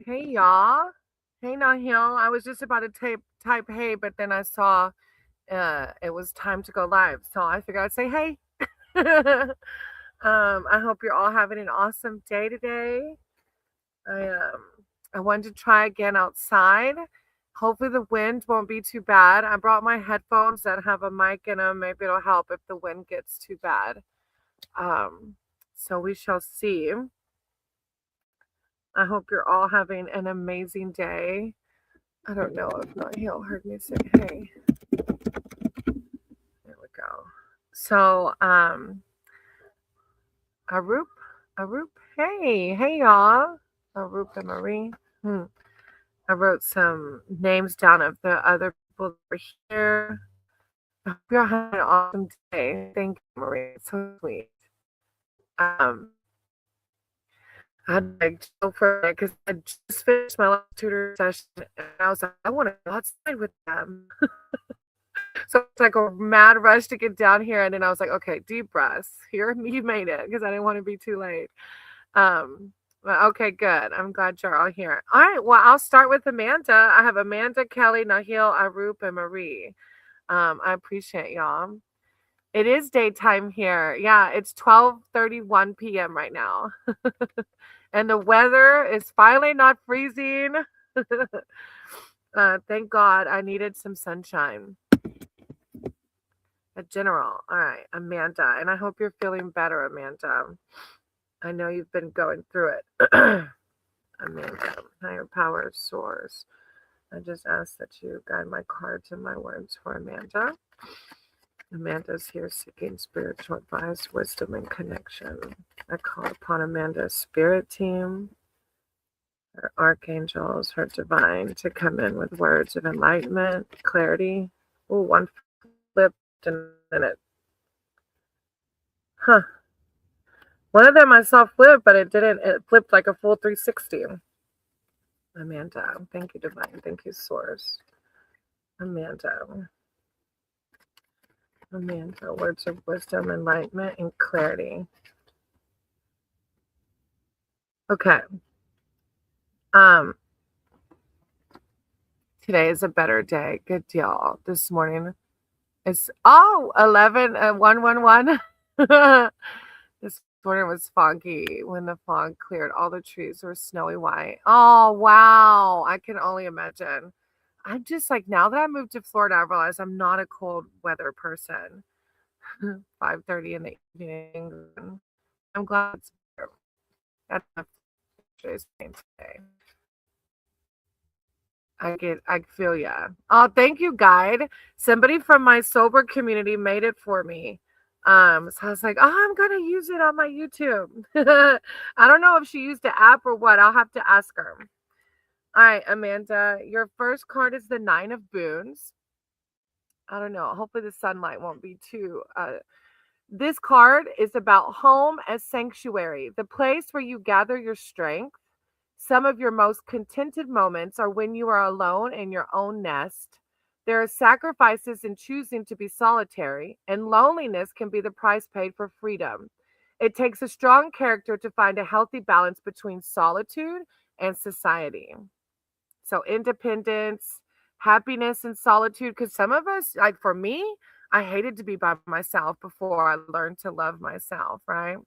Hey y'all. Hey Nahil. I was just about to type hey, but then I saw it was time to go live. So I figured I'd say hey. I hope you're all having an awesome day today. I um I wanted to try again outside. Hopefully the wind won't be too bad. I brought my headphones that have a mic in them. Maybe it'll help if the wind gets too bad. So we shall see. I hope you're all having an amazing day. I don't know if not he'll heard me say hey. There we go. So Arup, Arup, hey y'all. Arup and Marie. I wrote some names down of the other people that were here. I hope y'all having an awesome day. Thank you, Marie. It's so sweet. I'd like go for it because I just finished my last tutor session and I was like, I want to go outside with them. So it's like a mad rush to get down here. And then I was like, okay, deep breaths. Here, you made it because I didn't want to be too late. But okay, good. I'm glad you're all here. All right. Well, I'll start with Amanda. I have Amanda, Kelly, Nahil, Arup, and Marie. I appreciate y'all. It is daytime here. Yeah, it's 12:31 p.m. right now. And the weather is finally not freezing. Thank God I needed some sunshine. A general. All right, Amanda. And I hope you're feeling better, Amanda. I know you've been going through it. Amanda, higher power source. I just ask that you guide my cards and my words for Amanda. Amanda's here seeking spiritual advice, wisdom, and connection. I call upon Amanda's spirit team, her archangels, her divine to come in with words of enlightenment, clarity. Oh, one flipped and then it. Huh. One of them I saw flip, but it didn't. It flipped like a full 360. Amanda. Thank you, divine. Thank you, source. Amanda. Amanda. Words of wisdom, enlightenment, and clarity. Okay. Today is a better day. Good deal. This morning it's 11 111. This morning was foggy. When the fog cleared, all the trees were snowy white. Oh wow. I can only imagine. I'm just like, now that I moved to Florida, I realize I'm not a cold weather person. 5:30 in the evening. I'm glad it's better. That's my today. I feel ya. Oh, thank you, guide. Somebody from my sober community made it for me. So I was like, oh, I'm gonna use it on my YouTube. I don't know if she used the app or what. I'll have to ask her. All right, Amanda, your first card is the Nine of Boons. I don't know. Hopefully the sunlight won't be too this card is about home as sanctuary, the place where you gather your strength. Some of your most contented moments are when you are alone in your own nest. There are sacrifices in choosing to be solitary, and loneliness can be the price paid for freedom. It takes a strong character to find a healthy balance between solitude and society. So, independence, happiness, and solitude. Because some of us, like for me, I hated to be by myself before I learned to love myself, right?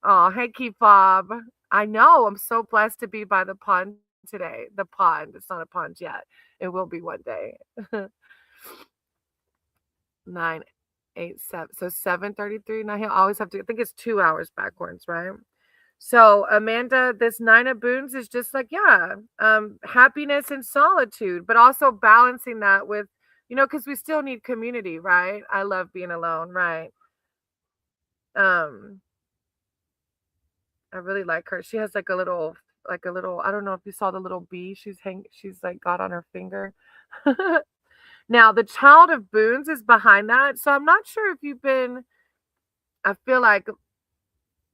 Oh, hey, Fob. I know. I'm so blessed to be by the pond today. The pond. It's not a pond yet. It will be one day. 9, 8, 7. So 7:33. Now he'll always have to. I think it's 2 hours backwards, right? So Amanda, this Nine of Boons is just like, yeah, happiness and solitude, but also balancing that with, because we still need community, right? I love being alone, right? Um, I really like her. She has like a little, I don't know if you saw the little bee she's like got on her finger. Now the Child of Boons is behind that. So I'm not sure if I feel like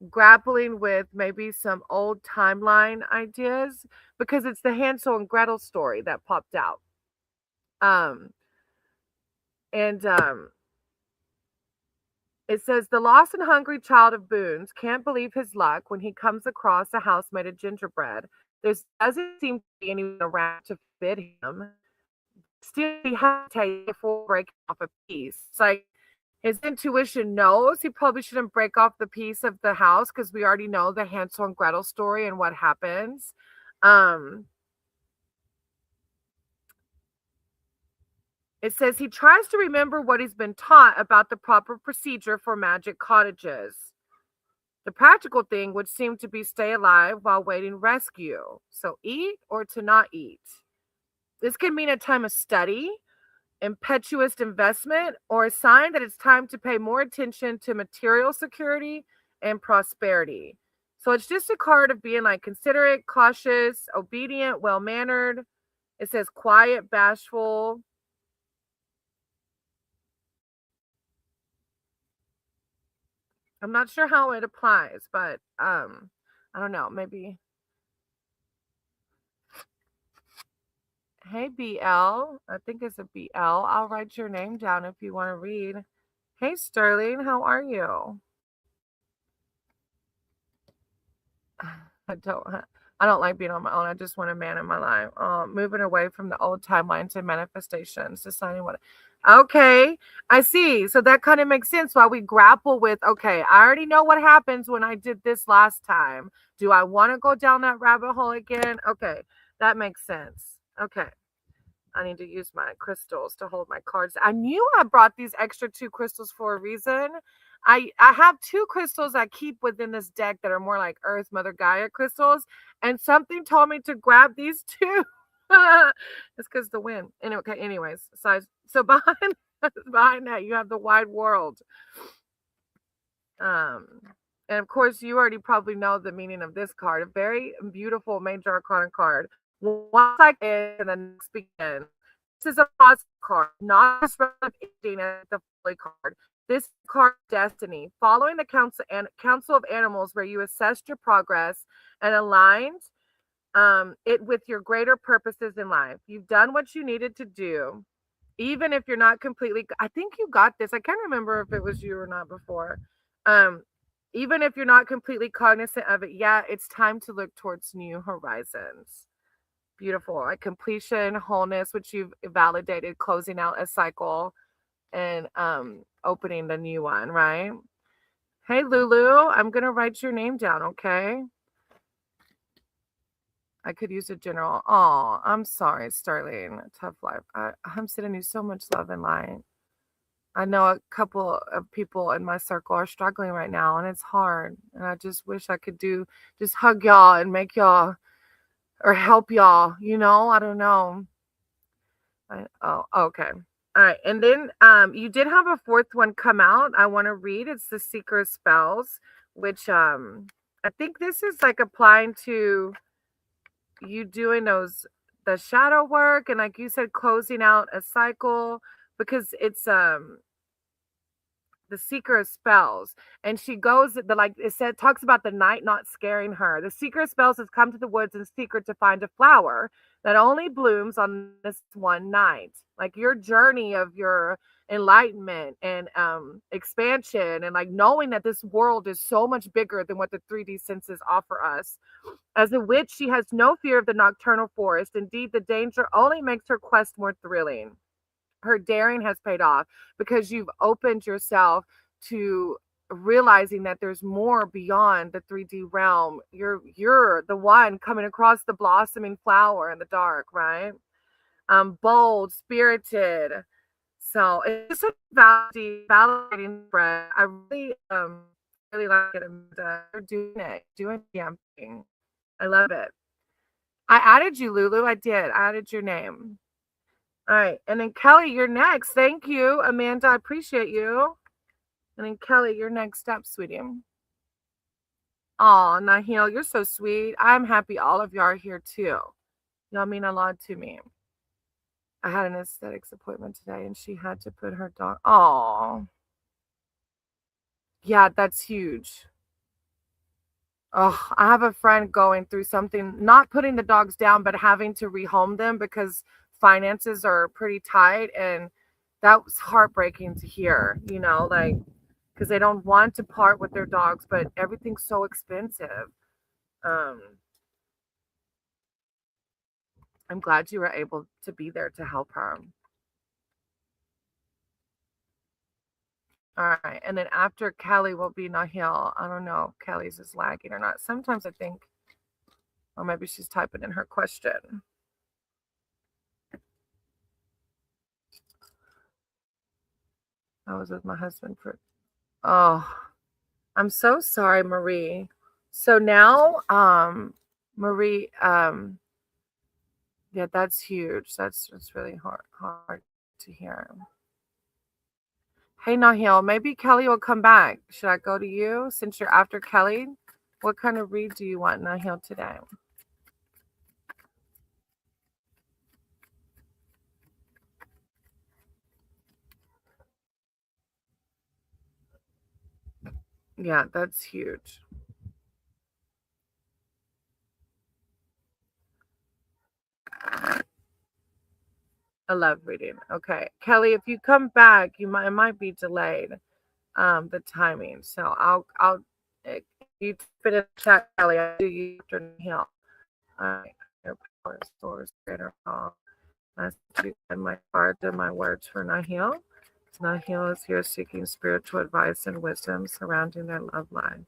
grappling with maybe some old timeline ideas because it's the Hansel and Gretel story that popped out. Um and It says the lost and hungry child of boons can't believe his luck when he comes across a house made of gingerbread. There doesn't seem to be anyone around to fit him. Still, he hesitates before breaking off a piece. It's like his intuition knows he probably shouldn't break off the piece of the house because we already know the Hansel and Gretel story and what happens. It says he tries to remember what he's been taught about the proper procedure for magic cottages. The practical thing would seem to be stay alive while waiting rescue. So eat or to not eat. This can mean a time of study, impetuous investment, or a sign that it's time to pay more attention to material security and prosperity. So it's just a card of being like considerate, cautious, obedient, well-mannered. It says quiet, bashful. I'm not sure how it applies, but I don't know, maybe. Hey BL, I think it's a BL. I'll write your name down if you want to read. Hey Sterling, how are you? I don't like being on my own. I just want a man in my life. Moving away from the old timelines and manifestations, deciding what. Okay, I see. So that kind of makes sense why we grapple with, okay, I already know what happens when I did this last time. Do I want to go down that rabbit hole again? Okay, that makes sense. Okay. I need to use my crystals to hold my cards. I knew I brought these extra 2 crystals for a reason. I have 2 crystals I keep within this deck that are more like Earth Mother Gaia crystals, and something told me to grab these 2. It's because the wind. Anyway, okay, anyways, so behind that you have the wide world. And of course, you already probably know the meaning of this card. A very beautiful major arcana card. Once I end and the next begin. This is a positive card, not a ending as the Folly card. This card, destiny, following the council of animals, where you assessed your progress and aligned it with your greater purposes in life. You've done what you needed to do, even if you're not completely. I think you got this. I can't remember if it was you or not before. Even if you're not completely cognizant of it yet, it's time to look towards new horizons. Beautiful. Like completion, wholeness, which you've validated, closing out a cycle and opening the new one, right? Hey Lulu, I'm gonna write your name down, okay? I could use a general. Oh, I'm sorry, Sterling. Tough life. I'm sending you so much love and light. I know a couple of people in my circle are struggling right now, and it's hard. And I just wish I could just hug y'all and make y'all or help y'all. I don't know. Oh, okay. All right. And then you did have a 4th one come out. I want to read. It's the Seeker of Spells, which I think this is like applying to you doing the shadow work and, like you said, closing out a cycle, because it's the Seeker of Spells, and she goes talks about the night not scaring her. The Seeker of Spells has come to the woods in secret to find a flower that only blooms on this one night. Like your journey of your enlightenment and expansion, and like knowing that this world is so much bigger than what the 3D senses offer us. As a witch, she has no fear of the nocturnal forest. Indeed, the danger only makes her quest more thrilling. Her daring has paid off because you've opened yourself to realizing that there's more beyond the 3D realm. You're the one coming across the blossoming flower in the dark, right? Bold, spirited. So it's a validating spread. I really like it. You're doing the damn thing. I love it. I added you, Lulu. I did. I added your name. All right. And then Kelly, you're next. Thank you, Amanda. I appreciate you. And then Kelly, you're next up, sweetie. Oh, Nahil, you're so sweet. I'm happy all of y'all are here too. Y'all mean a lot to me. I had an aesthetics appointment today and she had to put her dog. Oh. Yeah, that's huge. Oh, I have a friend going through something, not putting the dogs down, but having to rehome them because finances are pretty tight. And that was heartbreaking to hear, like, because they don't want to part with their dogs, but everything's so expensive. Um, I'm glad you were able to be there to help her. All right. And then after Kelly will be Nahil. I don't know if Kelly's is lagging or not. Sometimes I think, or maybe she's typing in her question. I was with my husband for, oh, I'm so sorry, Marie. So now, Marie, yeah, that's huge. That's really hard to hear. Hey, Nahil, maybe Kelly will come back. Should I go to you since you're after Kelly? What kind of read do you want, Nahil, today? Yeah, that's huge. I love reading. Okay, Kelly, if you come back, it might be delayed. The timing. So I'll if you fit in the chat, Kelly. I'll do you after Nahil. All right, your power source, greater call. I and my cards and my words for Nahil. Nahil is here seeking spiritual advice and wisdom surrounding their love life.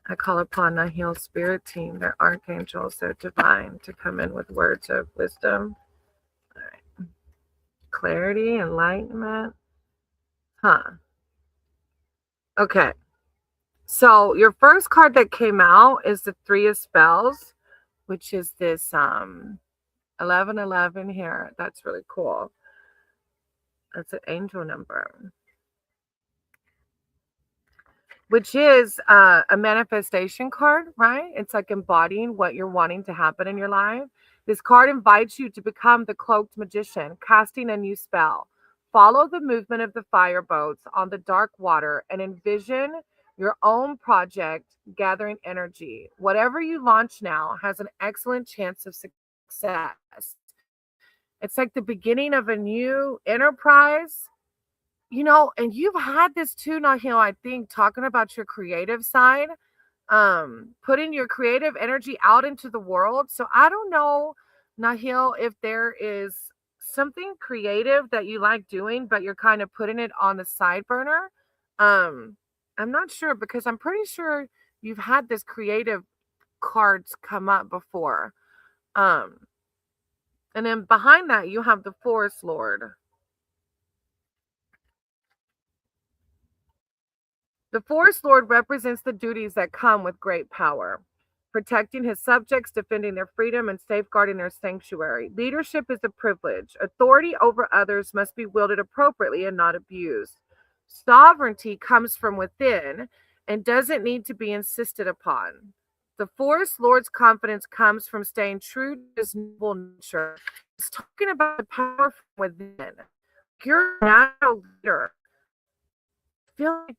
I call upon Nahil's spirit team, their archangels, their divine, to come in with words of wisdom, all right, clarity, enlightenment. Huh. Okay. So your first card that came out is the Three of Spells, which is this 1111 here. That's really cool. That's an angel number, which is a manifestation card, right? It's like embodying what you're wanting to happen in your life. This card invites you to become the cloaked magician, casting a new spell. Follow the movement of the fire boats on the dark water and envision your own project gathering energy. Whatever you launch now has an excellent chance of success. It's like the beginning of a new enterprise, and you've had this too, Nahil, I think, talking about your creative side, putting your creative energy out into the world. So I don't know, Nahil, if there is something creative that you like doing, but you're kind of putting it on the side burner. Um, I'm not sure because I'm pretty sure you've had this creative cards come up before. Um, and then behind that, you have the Forest Lord. The Forest Lord represents the duties that come with great power, protecting his subjects, defending their freedom, and safeguarding their sanctuary. Leadership is a privilege. Authority over others must be wielded appropriately and not abused. Sovereignty comes from within and doesn't need to be insisted upon. The Forest Lord's confidence comes from staying true to his noble nature. He's talking about the power from within. You're a natural leader. I feel like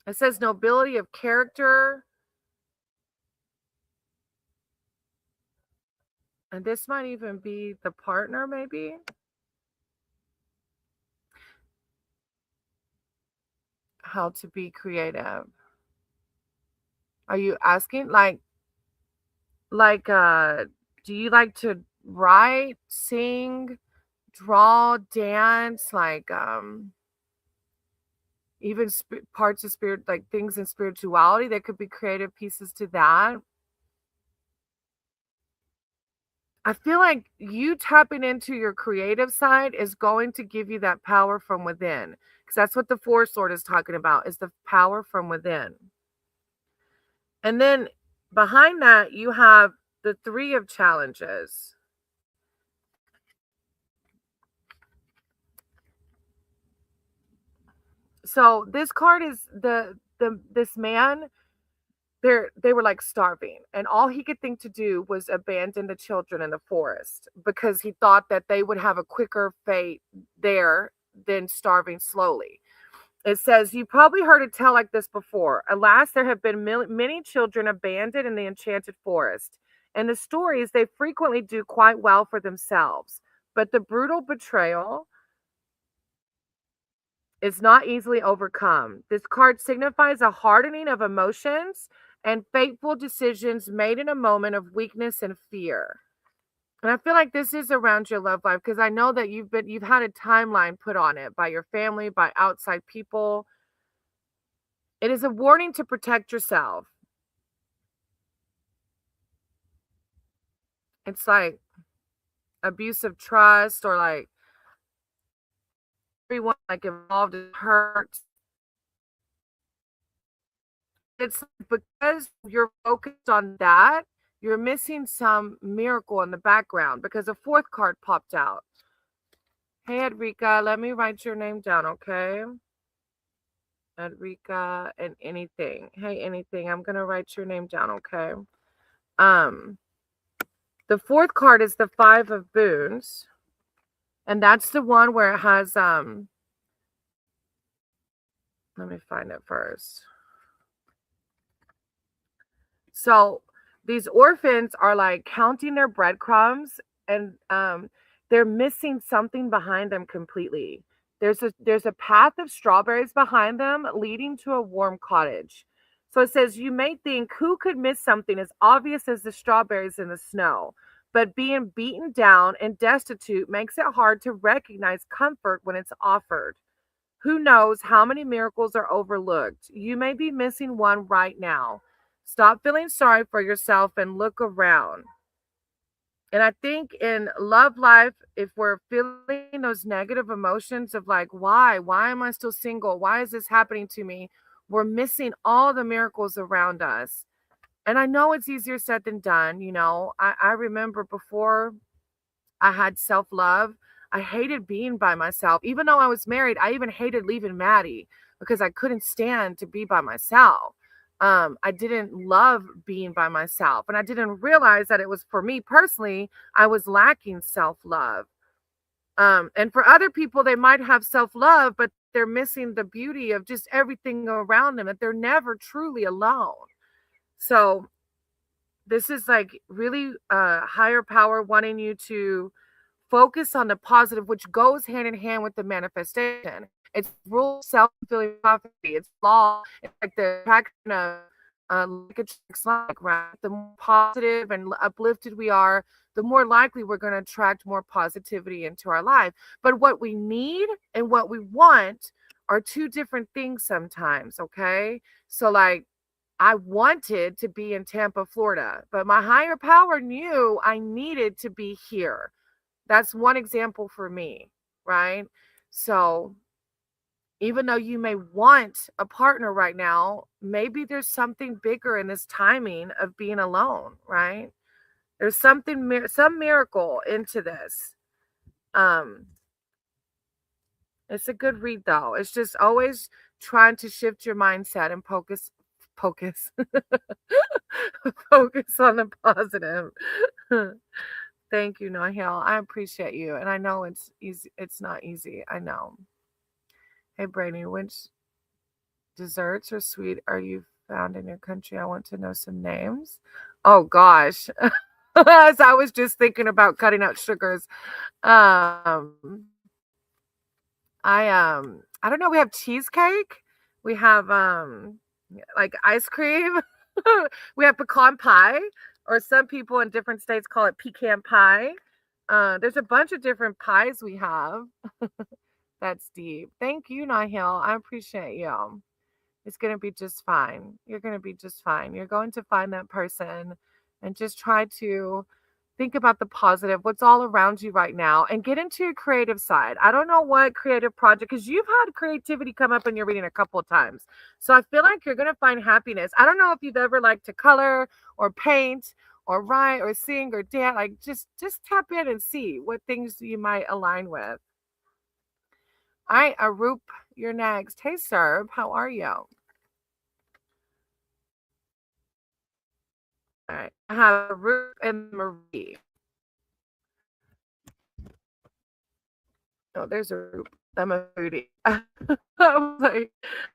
it says nobility of character. And this might even be the partner, maybe. How to be creative. Are you asking like do you like to write, sing, draw, dance, like even parts of spirit, like things in spirituality? There could be creative pieces to that. I feel like you tapping into your creative side is going to give you that power from within, because that's what the Forest Lord is talking about, is the power from within. And then behind that, you have the Three of Challenges. So this card is this man. They were like starving, and all he could think to do was abandon the children in the forest because he thought that they would have a quicker fate there than starving slowly. It says, you probably heard a tale like this before. Alas, there have been many children abandoned in the enchanted forest. And the stories, they frequently do quite well for themselves. But the brutal betrayal is not easily overcome. This card signifies a hardening of emotions and fateful decisions made in a moment of weakness and fear. And I feel like this is around your love life because I know that you've had a timeline put on it by your family, by outside people. It is a warning to protect yourself. It's like abuse of trust, or like everyone like involved is hurt. It's because you're focused on that, you're missing some miracle in the background because a fourth card popped out. Hey, Edrica, let me write your name down, okay? Edrica and anything. Hey, anything. I'm gonna write your name down, okay? Um, the fourth card is the Five of Boons, and that's the one where it has let me find it first. So these orphans are like counting their breadcrumbs, and they're missing something behind them completely. There's a path of strawberries behind them leading to a warm cottage. So it says you may think who could miss something as obvious as the strawberries in the snow, but being beaten down and destitute makes it hard to recognize comfort when it's offered. Who knows how many miracles are overlooked? You may be missing one right now. Stop feeling sorry for yourself and look around. And I think in love life, if we're feeling those negative emotions of like, why? Why am I still single? Why is this happening to me? We're missing all the miracles around us. And I know it's easier said than done. I remember before I had self love. I hated being by myself. Even though I was married, I even hated leaving Maddie because I couldn't stand to be by myself. I didn't love being by myself. And I didn't realize that it was for me personally, I was lacking self love. And for other people, they might have self love, but they're missing the beauty of just everything around them, that they're never truly alone. So, this is like really higher power wanting you to focus on the positive, which goes hand in hand with the manifestation. It's rule self-fulfilling prophecy. It's law. It's like the attraction of like attracts like, right? The more positive and uplifted we are, the more likely we're going to attract more positivity into our life. But what we need and what we want are two different things sometimes, okay? So like I wanted to be in Tampa, Florida, but my higher power knew I needed to be here. That's one example for me, right? So even though you may want a partner right now, maybe there's something bigger in this timing of being alone, right? There's some miracle into this. Um, it's a good read though. It's just always trying to shift your mindset and focus focus on the positive. Thank you, Nahil. I appreciate you. And I know it's easy. It's not easy. I know. Hey, Brady, which desserts or sweet are you found in your country? I want to know some names. Oh, gosh. As I was just thinking about cutting out sugars. Um, I don't know. We have cheesecake. We have like ice cream. We have pecan pie, or some people in different states call it pecan pie. There's a bunch of different pies we have. That's deep. Thank you, Nahil. I appreciate you. It's going to be just fine. You're going to be just fine. You're going to find that person and just try to think about the positive, what's all around you right now, and get into your creative side. I don't know what creative project, because you've had creativity come up in your reading a couple of times. So I feel like you're going to find happiness. I don't know if you've ever liked to color or paint or write or sing or dance. Like just tap in and see what things you might align with. All right, Arup, you're next. Hey, Serb, how are you? All right, I have Arup and Marie. Oh, there's Arup. I'm a foodie. I was like,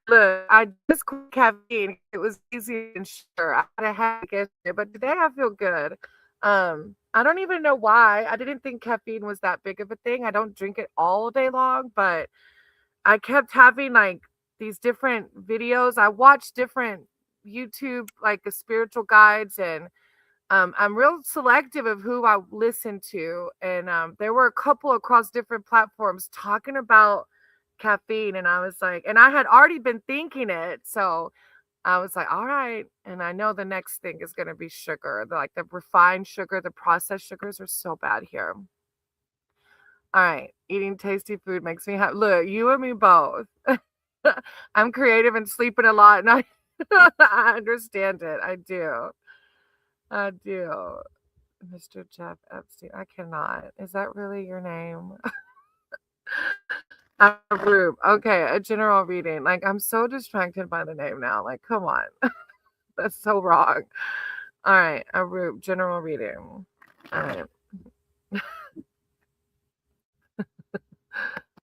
look, I just quit caffeine. It was easy and sure. I had a headache yesterday, but today I feel good. I don't even know why. I didn't think caffeine was that big of a thing. I don't drink it all day long, but I kept having like these different videos. I watched different YouTube like the spiritual guides, and I'm real selective of who I listen to. And there were a couple across different platforms talking about caffeine, and I was like, and I had already been thinking it, so I was like, all right. And I know the next thing is going to be sugar. Like the refined sugar, the processed sugars are so bad here. All right. Eating tasty food makes me happy. Look, you and me both. I'm creative and sleeping a lot, and I, I understand it. I do. I do. Mr. Jeff Epstein. I cannot. Is that really your name? A group. Okay. A general reading. Like, I'm so distracted by the name now. Like, come on. That's so wrong. All right. A group. General reading. All right.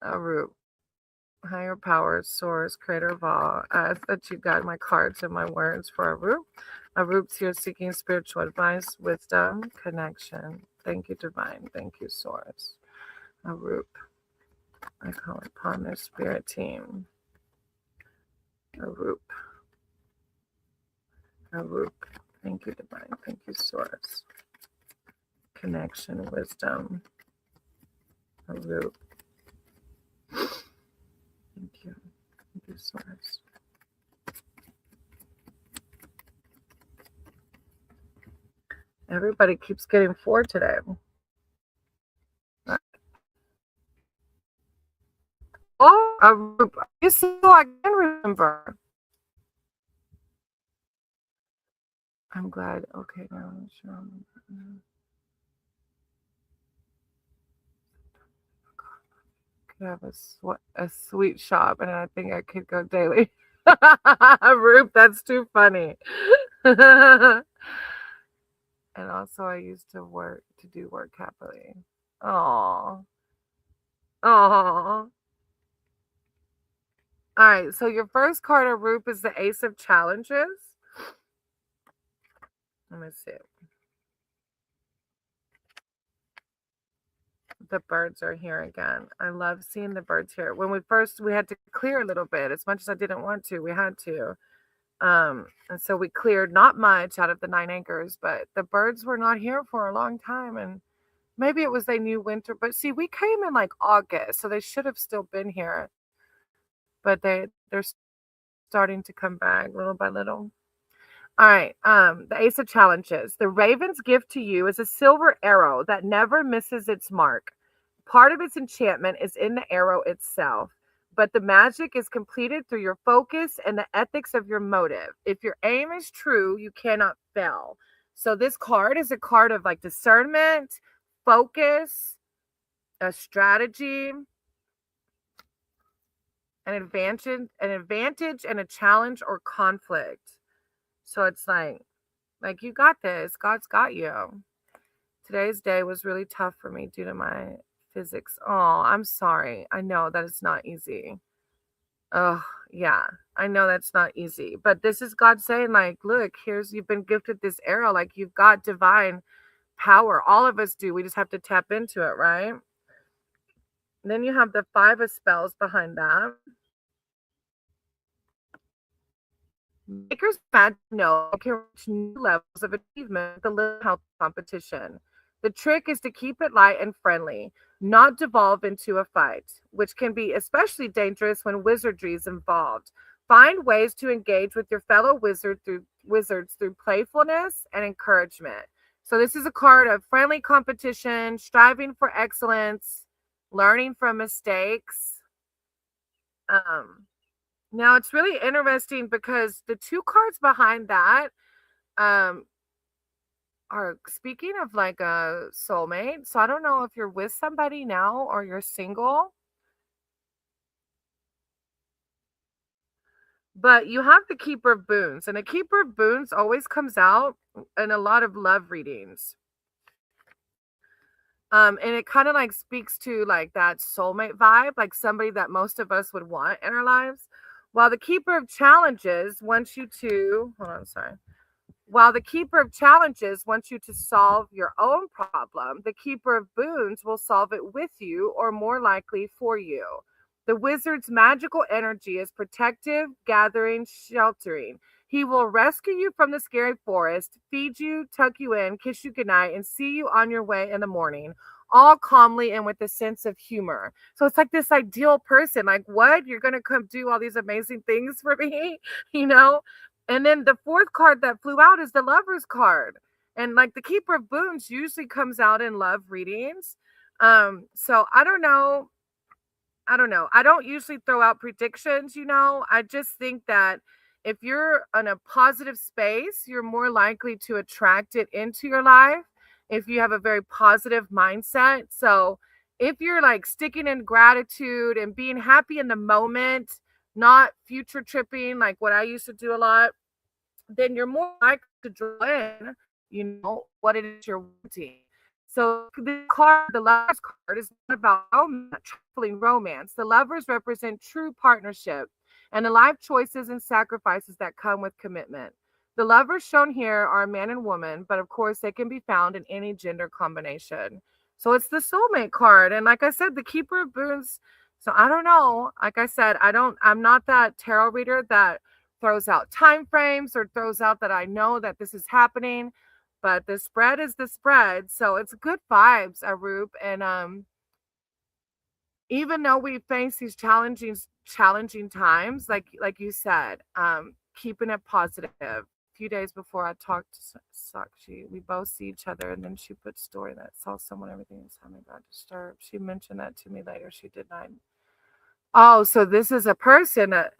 A group. Higher powers, source, creator of all. I ask that you guide my cards and my words for Arup. Arup's here seeking spiritual advice, wisdom, connection. Thank you, divine. Thank you, source. Arup. I call upon their spirit team. Arup. Arup. Thank you, divine. Thank you, source. Connection, wisdom. Arup. Thank you. Thank you, source. Everybody keeps getting 4 today. Oh, Arup. You so I can remember. I'm glad. Okay, now I'm sure. Could have a sweet shop, and I think I could go daily. Rube, that's too funny. And also, I used to do work happily. Oh, oh. All right. So your first card of Rube is the Ace of Challenges. Let me see. The birds are here again. I love seeing the birds here. When we had to clear a little bit. As much as I didn't want to, we had to. And so we cleared not much out of the 9 acres, but the birds were not here for a long time. And maybe it was they knew winter. But see, we came in like August, so they should have still been here. But they're starting to come back little by little. All right. The Ace of Challenges. The raven's gift to you is a silver arrow that never misses its mark. Part of its enchantment is in the arrow itself, but the magic is completed through your focus and the ethics of your motive. If your aim is true, you cannot fail. So this card is a card of like discernment, focus, a strategy, an advantage and a challenge or conflict. So it's like you got this. God's got you. Today's day was really tough for me due to my physics. Oh, I'm sorry. I know that it's not easy. Oh, yeah. I know that's not easy. But this is God saying, like, look, you've been gifted this arrow. Like, you've got divine power. All of us do. We just have to tap into it, right? And then you have the 5 of spells behind that. Makers bad know can reach new levels of achievement with a little help competition. The trick is to keep it light and friendly, not devolve into a fight, which can be especially dangerous when wizardry is involved. Find ways to engage with your fellow wizards through playfulness and encouragement. So this is a card of friendly competition, striving for excellence, learning from mistakes. Now it's really interesting because the 2 cards behind that are speaking of like a soulmate. So I don't know if you're with somebody now or you're single. But you have the Keeper of Boons, and the Keeper of Boons always comes out in a lot of love readings. And it kind of like speaks to like that soulmate vibe, like somebody that most of us would want in our lives. While the Keeper of Challenges wants you to, While the Keeper of Challenges wants you to solve your own problem, the Keeper of Boons will solve it with you or more likely for you. The wizard's magical energy is protective, gathering, sheltering. He will rescue you from the scary forest, feed you, tuck you in, kiss you goodnight, and see you on your way in the morning, all calmly and with a sense of humor. So it's like this ideal person. Like, what? You're going to come do all these amazing things for me, you know? And then the fourth card that flew out is the Lover's card. And like the Keeper of Boons usually comes out in love readings. So I don't know. I don't usually throw out predictions, you know. I just think that if you're in a positive space, you're more likely to attract it into your life if you have a very positive mindset. So, if you're like sticking in gratitude and being happy in the moment, not future tripping like what I used to do a lot, then you're more likely to draw in, what it is you're wanting. So the card, the Lover's card, is not about romance, trifling romance. The lovers represent true partnership and the life choices and sacrifices that come with commitment. The lovers shown here are a man and woman, but of course they can be found in any gender combination. So it's the soulmate card. And like I said, the Keeper of Boons. So I don't know. Like I said, I'm not that tarot reader that throws out time frames or throws out that I know that this is happening, but the spread is the spread. So it's good vibes, Arup. And even though we face these challenging times, like you said, keeping it positive. A few days before I talked to Sakshi, we both see each other, and then she put story that saw someone, everything is having got disturbed. She mentioned that to me later. She did not. Oh, so this is a person that,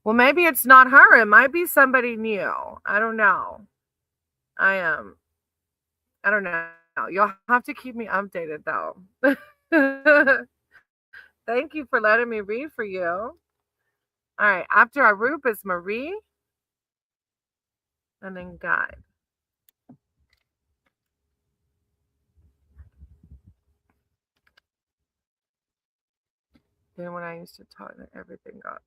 well, maybe it's not her. It might be somebody new. I don't know. I am. I don't know. You'll have to keep me updated though. Thank you for letting me read for you. All right. After Arup is Marie and then Guide. Then when I used to talk, everything got.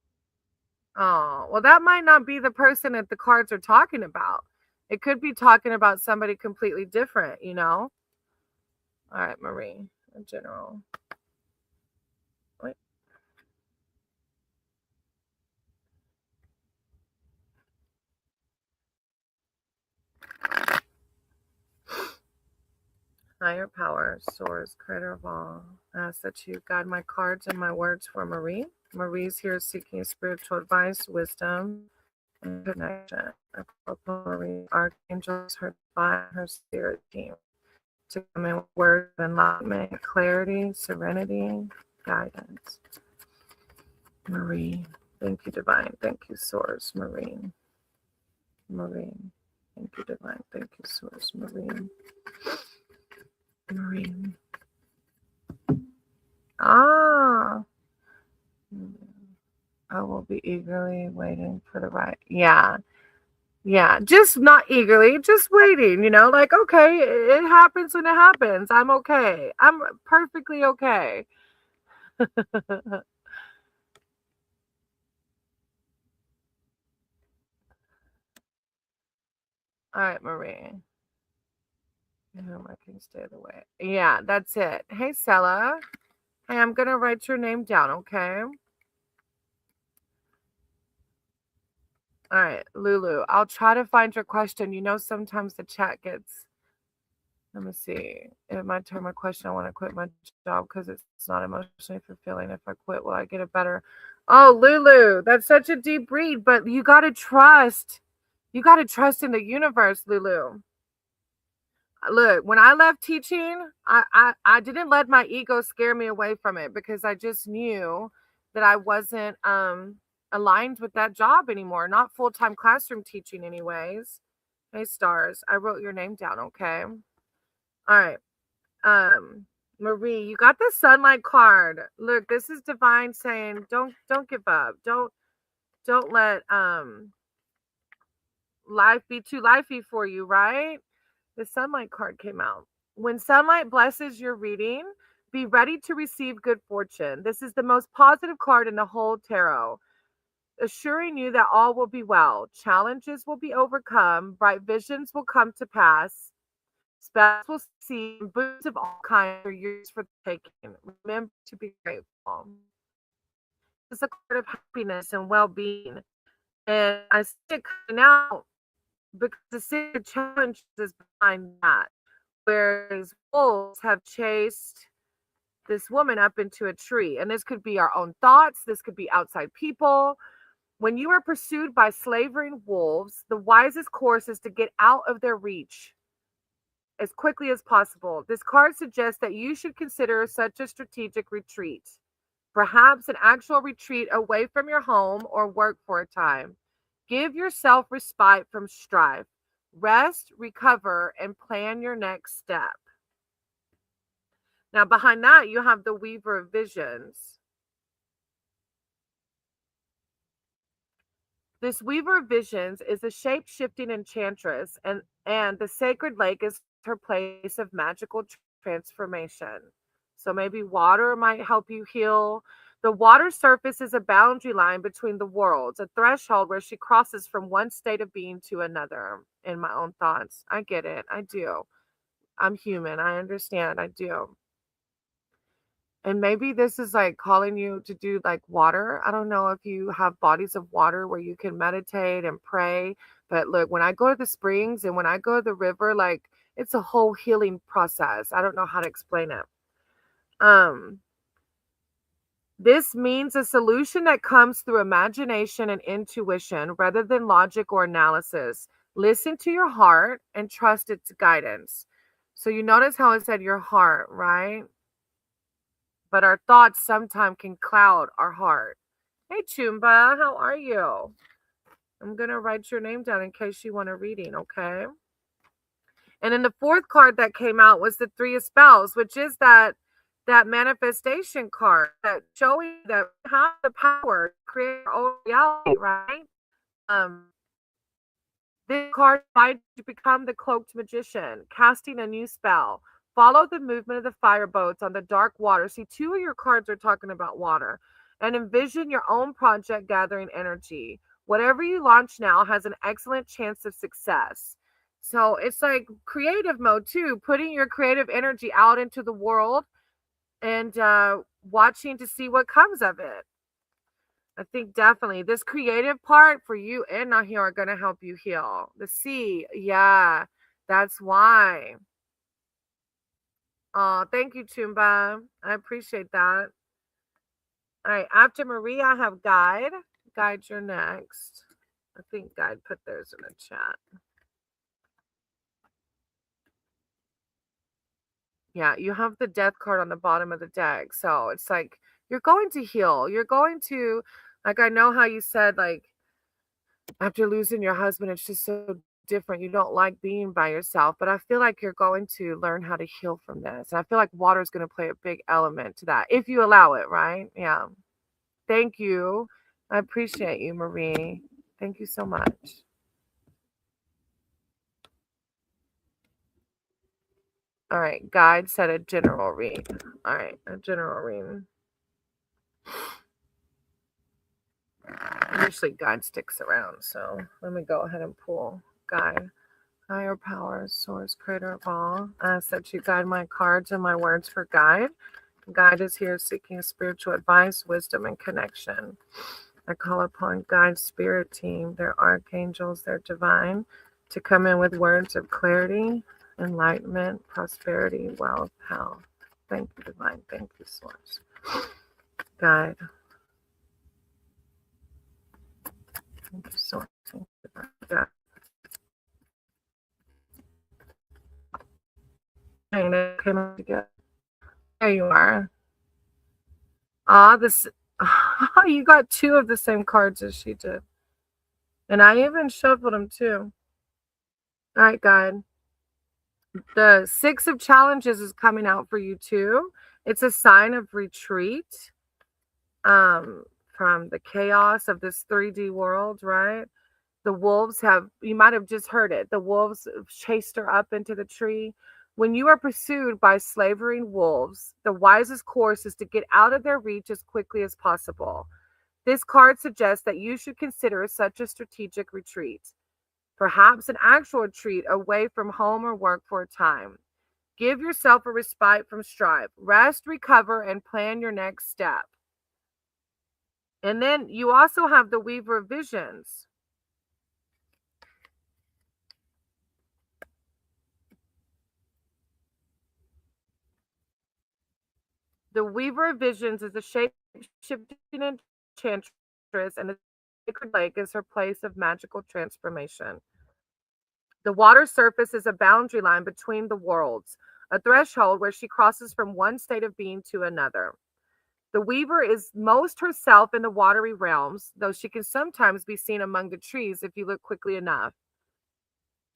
Oh, well, that might not be the person that the cards are talking about. It could be talking about somebody completely different, you know? All right, Marie, in general. Wait. Higher power, source, creator of all. I ask that you guide my cards and my words for Marie. Marie's here seeking spiritual advice, wisdom, and connection. I call upon Marie, archangels, her divine, her spirit team to come in with words of enlightenment, clarity, serenity, guidance. Marie, thank you, divine. Thank you, source. Marie. Thank you, divine. Thank you, source. Marie. Ah. I will be eagerly waiting for the right. Yeah. Yeah. Just not eagerly, just waiting, like, okay, it happens when it happens. I'm okay. I'm perfectly okay. All right, Marie. Whom I can stay the way. Yeah, that's it. Hey, Sella. Hey, I'm going to write your name down, okay? All right, Lulu. I'll try to find your question. Sometimes the chat gets. Let me see. It might turn my question. I want to quit my job because it's not emotionally fulfilling. If I quit, will I get it better? Oh, Lulu, that's such a deep read, but you got to trust. You got to trust in the universe, Lulu. Look, when I left teaching, I didn't let my ego scare me away from it because I just knew that I wasn't aligned with that job anymore. Not full-time classroom teaching anyways. Hey, stars, I wrote your name down, okay? All right. Marie, you got the sunlight card. Look, this is divine saying don't give up. Don't let life be too lifey for you, right? The sunlight card came out. When sunlight blesses your reading, be ready to receive good fortune. This is the most positive card in the whole tarot, assuring you that all will be well. Challenges will be overcome, bright visions will come to pass. Spells will succeed, and boons of all kinds are yours for the taking. Remember to be grateful. It's a card of happiness and well-being. And I see it coming out because the secret challenge is behind that. Whereas wolves have chased this woman up into a tree. And this could be our own thoughts, this could be outside people. When you are pursued by slavering wolves, the wisest course is to get out of their reach as quickly as possible. This card suggests that you should consider such a strategic retreat, perhaps an actual retreat away from your home or work for a time. Give yourself respite from strife. Rest, recover, and plan your next step. Now, behind that, you have the Weaver of Visions. This Weaver of Visions is a shape-shifting enchantress, and the sacred lake is her place of magical transformation. So maybe water might help you heal. The water surface is a boundary line between the worlds, a threshold where she crosses from one state of being to another. In my own thoughts, I get it. I do. I'm human. I understand. I do. And maybe this is like calling you to do like water. I don't know if you have bodies of water where you can meditate and pray. But look, when I go to the springs and when I go to the river, like it's a whole healing process. I don't know how to explain it. This means a solution that comes through imagination and intuition rather than logic or analysis. Listen to your heart and trust its guidance. So you notice how it said your heart, right? But our thoughts sometimes can cloud our heart. Hey, Chumba, how are you? I'm going to write your name down in case you want a reading, okay? And then the fourth card that came out was the Three of Spells, which is that manifestation card that showing that we have the power to create our own reality, right? This card invites you to become the cloaked magician, casting a new spell. Follow the movement of the fire boats on the dark water. See, two of your cards are talking about water. And envision your own project gathering energy. Whatever you launch now has an excellent chance of success. So it's like creative mode too, putting your creative energy out into the world and watching to see what comes of it. I think definitely this creative part for you and Nahi are going to help you heal. The sea, yeah, that's why. Oh, thank you, Chumba. I appreciate that. All right, after Marie, I have Guide. Guide, you're next. I think Guide put theirs in the chat. Yeah, you have the death card on the bottom of the deck. So it's like you're going to heal. You're going to, like, I know how you said, like, after losing your husband, it's just so different. You don't like being by yourself, but I feel like you're going to learn how to heal from this. And I feel like water is going to play a big element to that if you allow it, right? Yeah. Thank you. I appreciate you, Marie. Thank you so much. All right, guide said a general read. All right, a general read. Usually guide sticks around, so let me go ahead and pull guide. Higher power, source, creator of all. I ask that you guide my cards and my words for guide. Guide is here seeking spiritual advice, wisdom, and connection. I call upon Guide Spirit Team, their archangels, their divine, to come in with words of clarity, enlightenment, prosperity, wealth, health. Thank you, divine. Thank you, source. Guide. Thank you, source. Thank you, divine. And it came together. There you are. This. You got two of the same cards as she did. And I even shuffled them too. All right, guide. The Six of Challenges is coming out for you too. It's a sign of retreat from the chaos of this 3D world, right? The wolves have, you might have just heard it, the wolves chased her up into the tree. When you are pursued by slavering wolves, the wisest course is to get out of their reach as quickly as possible. This card suggests that you should consider such a strategic retreat, perhaps an actual retreat away from home or work for a time. Give yourself a respite from strife. Rest, recover, and plan your next step. And then you also have the Weaver of Visions. The Weaver of Visions is a shape-shifting enchantress, and the sacred lake is her place of magical transformation. The water surface is a boundary line between the worlds, a threshold where she crosses from one state of being to another. The Weaver is most herself in the watery realms, though she can sometimes be seen among the trees if you look quickly enough.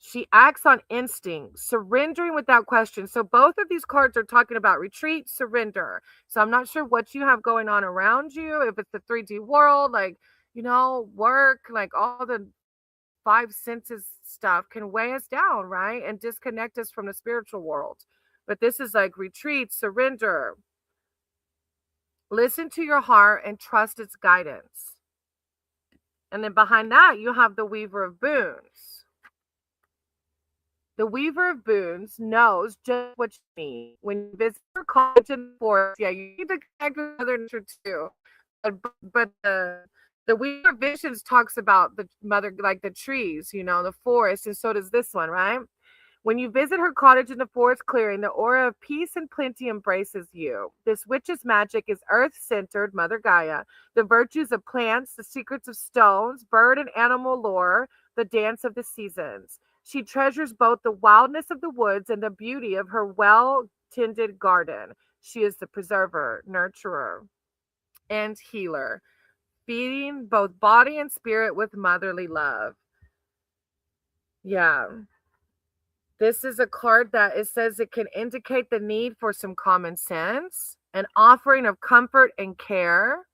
She acts on instinct, surrendering without question. So both of these cards are talking about retreat, surrender. So I'm not sure what you have going on around you, if it's the 3D world, like, work, like all the five senses stuff can weigh us down, right? And disconnect us from the spiritual world. But this is like retreat, surrender. Listen to your heart and trust its guidance. And then behind that, you have the Weaver of Boons. The Weaver of Boons knows just what you need. When you visit your college in the forest, yeah, you need to connect with other nature too. But the Weaver of Visions talks about the mother, like the trees, the forest, and so does this one, right? When you visit her cottage in the forest clearing, the aura of peace and plenty embraces you. This witch's magic is earth-centered, Mother Gaia, the virtues of plants, the secrets of stones, bird and animal lore, the dance of the seasons. She treasures both the wildness of the woods and the beauty of her well-tended garden. She is the preserver, nurturer, and healer, feeding both body and spirit with motherly love. Yeah. This is a card that it says it can indicate the need for some common sense, an offering of comfort and care.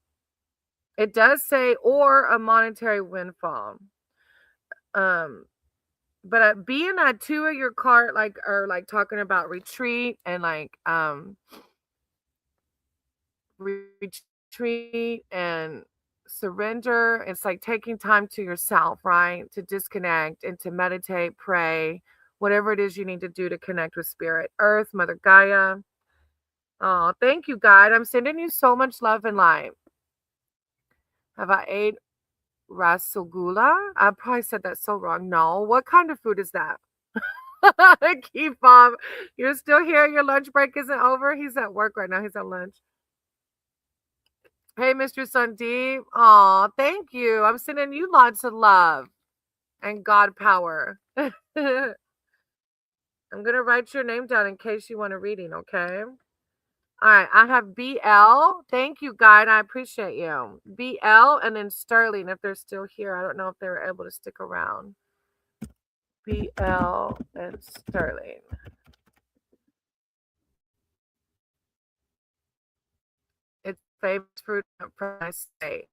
It does say, or a monetary windfall. But being that two of your card like are like talking about retreat and like retreat and surrender, it's like taking time to yourself, right? To disconnect and to meditate, pray, whatever it is you need to do to connect with spirit, earth, Mother Gaia. Oh, thank you, God. I'm sending you so much love and light. Have I ate rasugula? I probably said that so wrong. No. What kind of food is that? Keep Bob. You're still here. Your lunch break isn't over. He's at work right now. He's at lunch. Hey, Mr. Sandeep. Aw, thank you. I'm sending you lots of love and God power. I'm going to write your name down in case you want a reading, okay? All right, I have BL. Thank you, guide. I appreciate you. BL and then Sterling, if they're still here. I don't know if they were able to stick around. BL and Sterling. It's famous fruit from my state.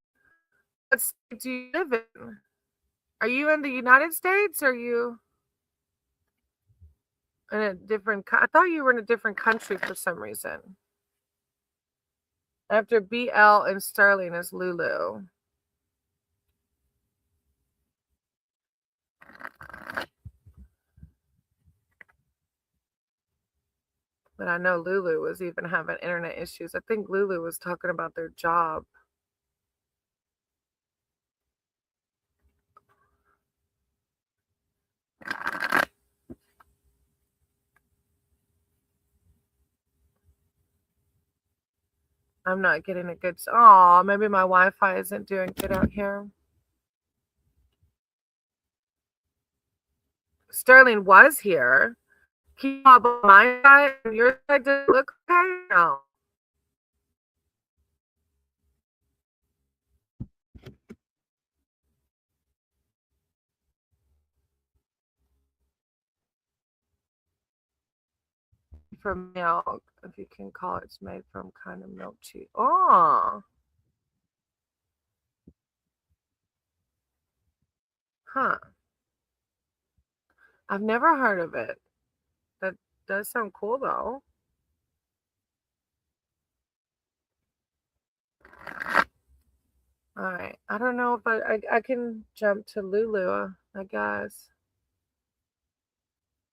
What state do you live in? Are you in the United States? Or are you in a different? I thought you were in a different country for some reason. After BL and Sterling is Lulu. But I know Lulu was even having internet issues. I think Lulu was talking about their job. I'm not getting a good. Oh, maybe my Wi-Fi isn't doing good out here. Sterling was here. Keep on my side. Your side doesn't look okay. No. From milk, if you can call it, it's made from kind of milk cheese. Oh, huh. I've never heard of it. That does sound cool though. All right. I don't know if I can jump to Lulu, I guess.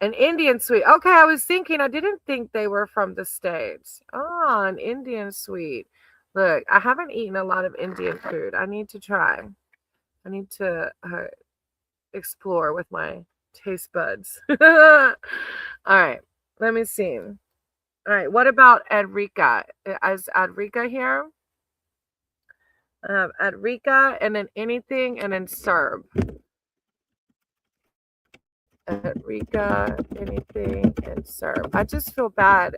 An Indian sweet. Okay, I was thinking, I didn't think they were from the States. Oh, an Indian sweet. Look, I haven't eaten a lot of Indian food. I need to try. I need to explore with my taste buds. All right, let me see. All right, what about Edrica? Is Edrica here? Edrica, and then anything, and then Serb. Rika, anything, and serve. I just feel bad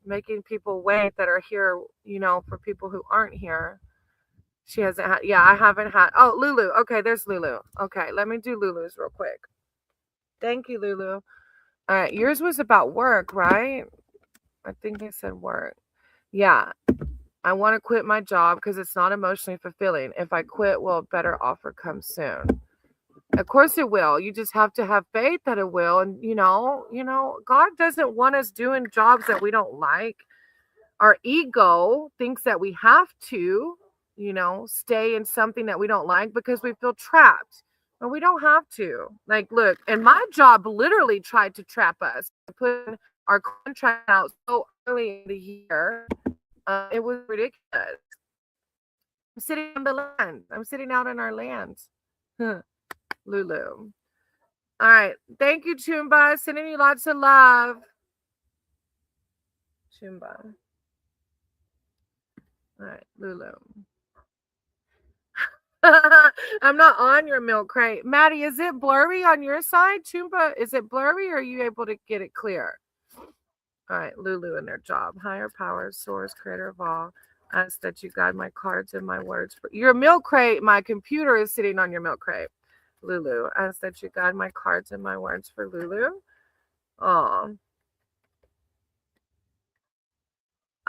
making people wait that are here, for people who aren't here. She hasn't had, yeah, I haven't had. Oh, Lulu. Okay, there's Lulu. Okay, let me do Lulu's real quick. Thank you, Lulu. All right, yours was about work, right? I think they said work. Yeah, I want to quit my job because it's not emotionally fulfilling. If I quit, will a better offer come soon? Of course it will. You just have to have faith that it will. And God doesn't want us doing jobs that we don't like. Our ego thinks that we have to, stay in something that we don't like because we feel trapped. But we don't have to. Like, look, and my job literally tried to trap us. Put our contract out so early in the year. It was ridiculous. I'm sitting on the land. I'm sitting out on our lands. Lulu. All right. Thank you, Chumba. Sending you lots of love. Chumba. All right, Lulu. I'm not on your milk crate. Maddie, is it blurry on your side? Chumba, is it blurry or are you able to get it clear? All right, Lulu and their job. Higher power, source, creator of all. Ask that you guide my cards and my words. For your milk crate, my computer is sitting on your milk crate. Lulu, ask that you guide my cards and my words for Lulu. Oh.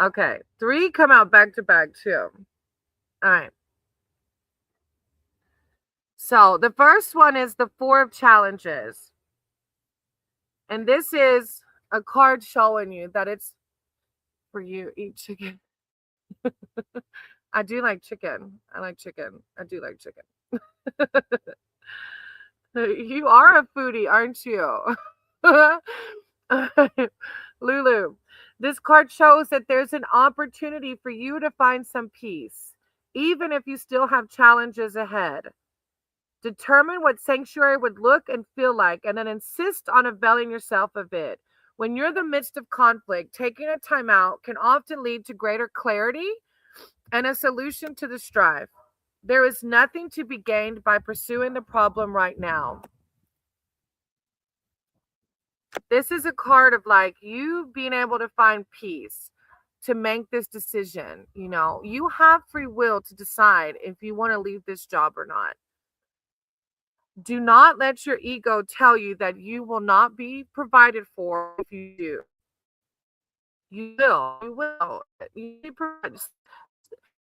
Okay, 3 come out back to back too. All right. So the first one is the 4 of challenges. And this is a card showing you that it's for you. Eat chicken. I do like chicken. I like chicken. I do like chicken. You are a foodie, aren't you? Lulu, this card shows that there's an opportunity for you to find some peace, even if you still have challenges ahead. Determine what sanctuary would look and feel like, and then insist on availing yourself of it. When you're in the midst of conflict, taking a time out can often lead to greater clarity and a solution to the strife. There is nothing to be gained by pursuing the problem right now. This is a card of like you being able to find peace to make this decision. You have free will to decide if you want to leave this job or not. Do not let your ego tell you that you will not be provided for if you do. You will. You will. You be provided.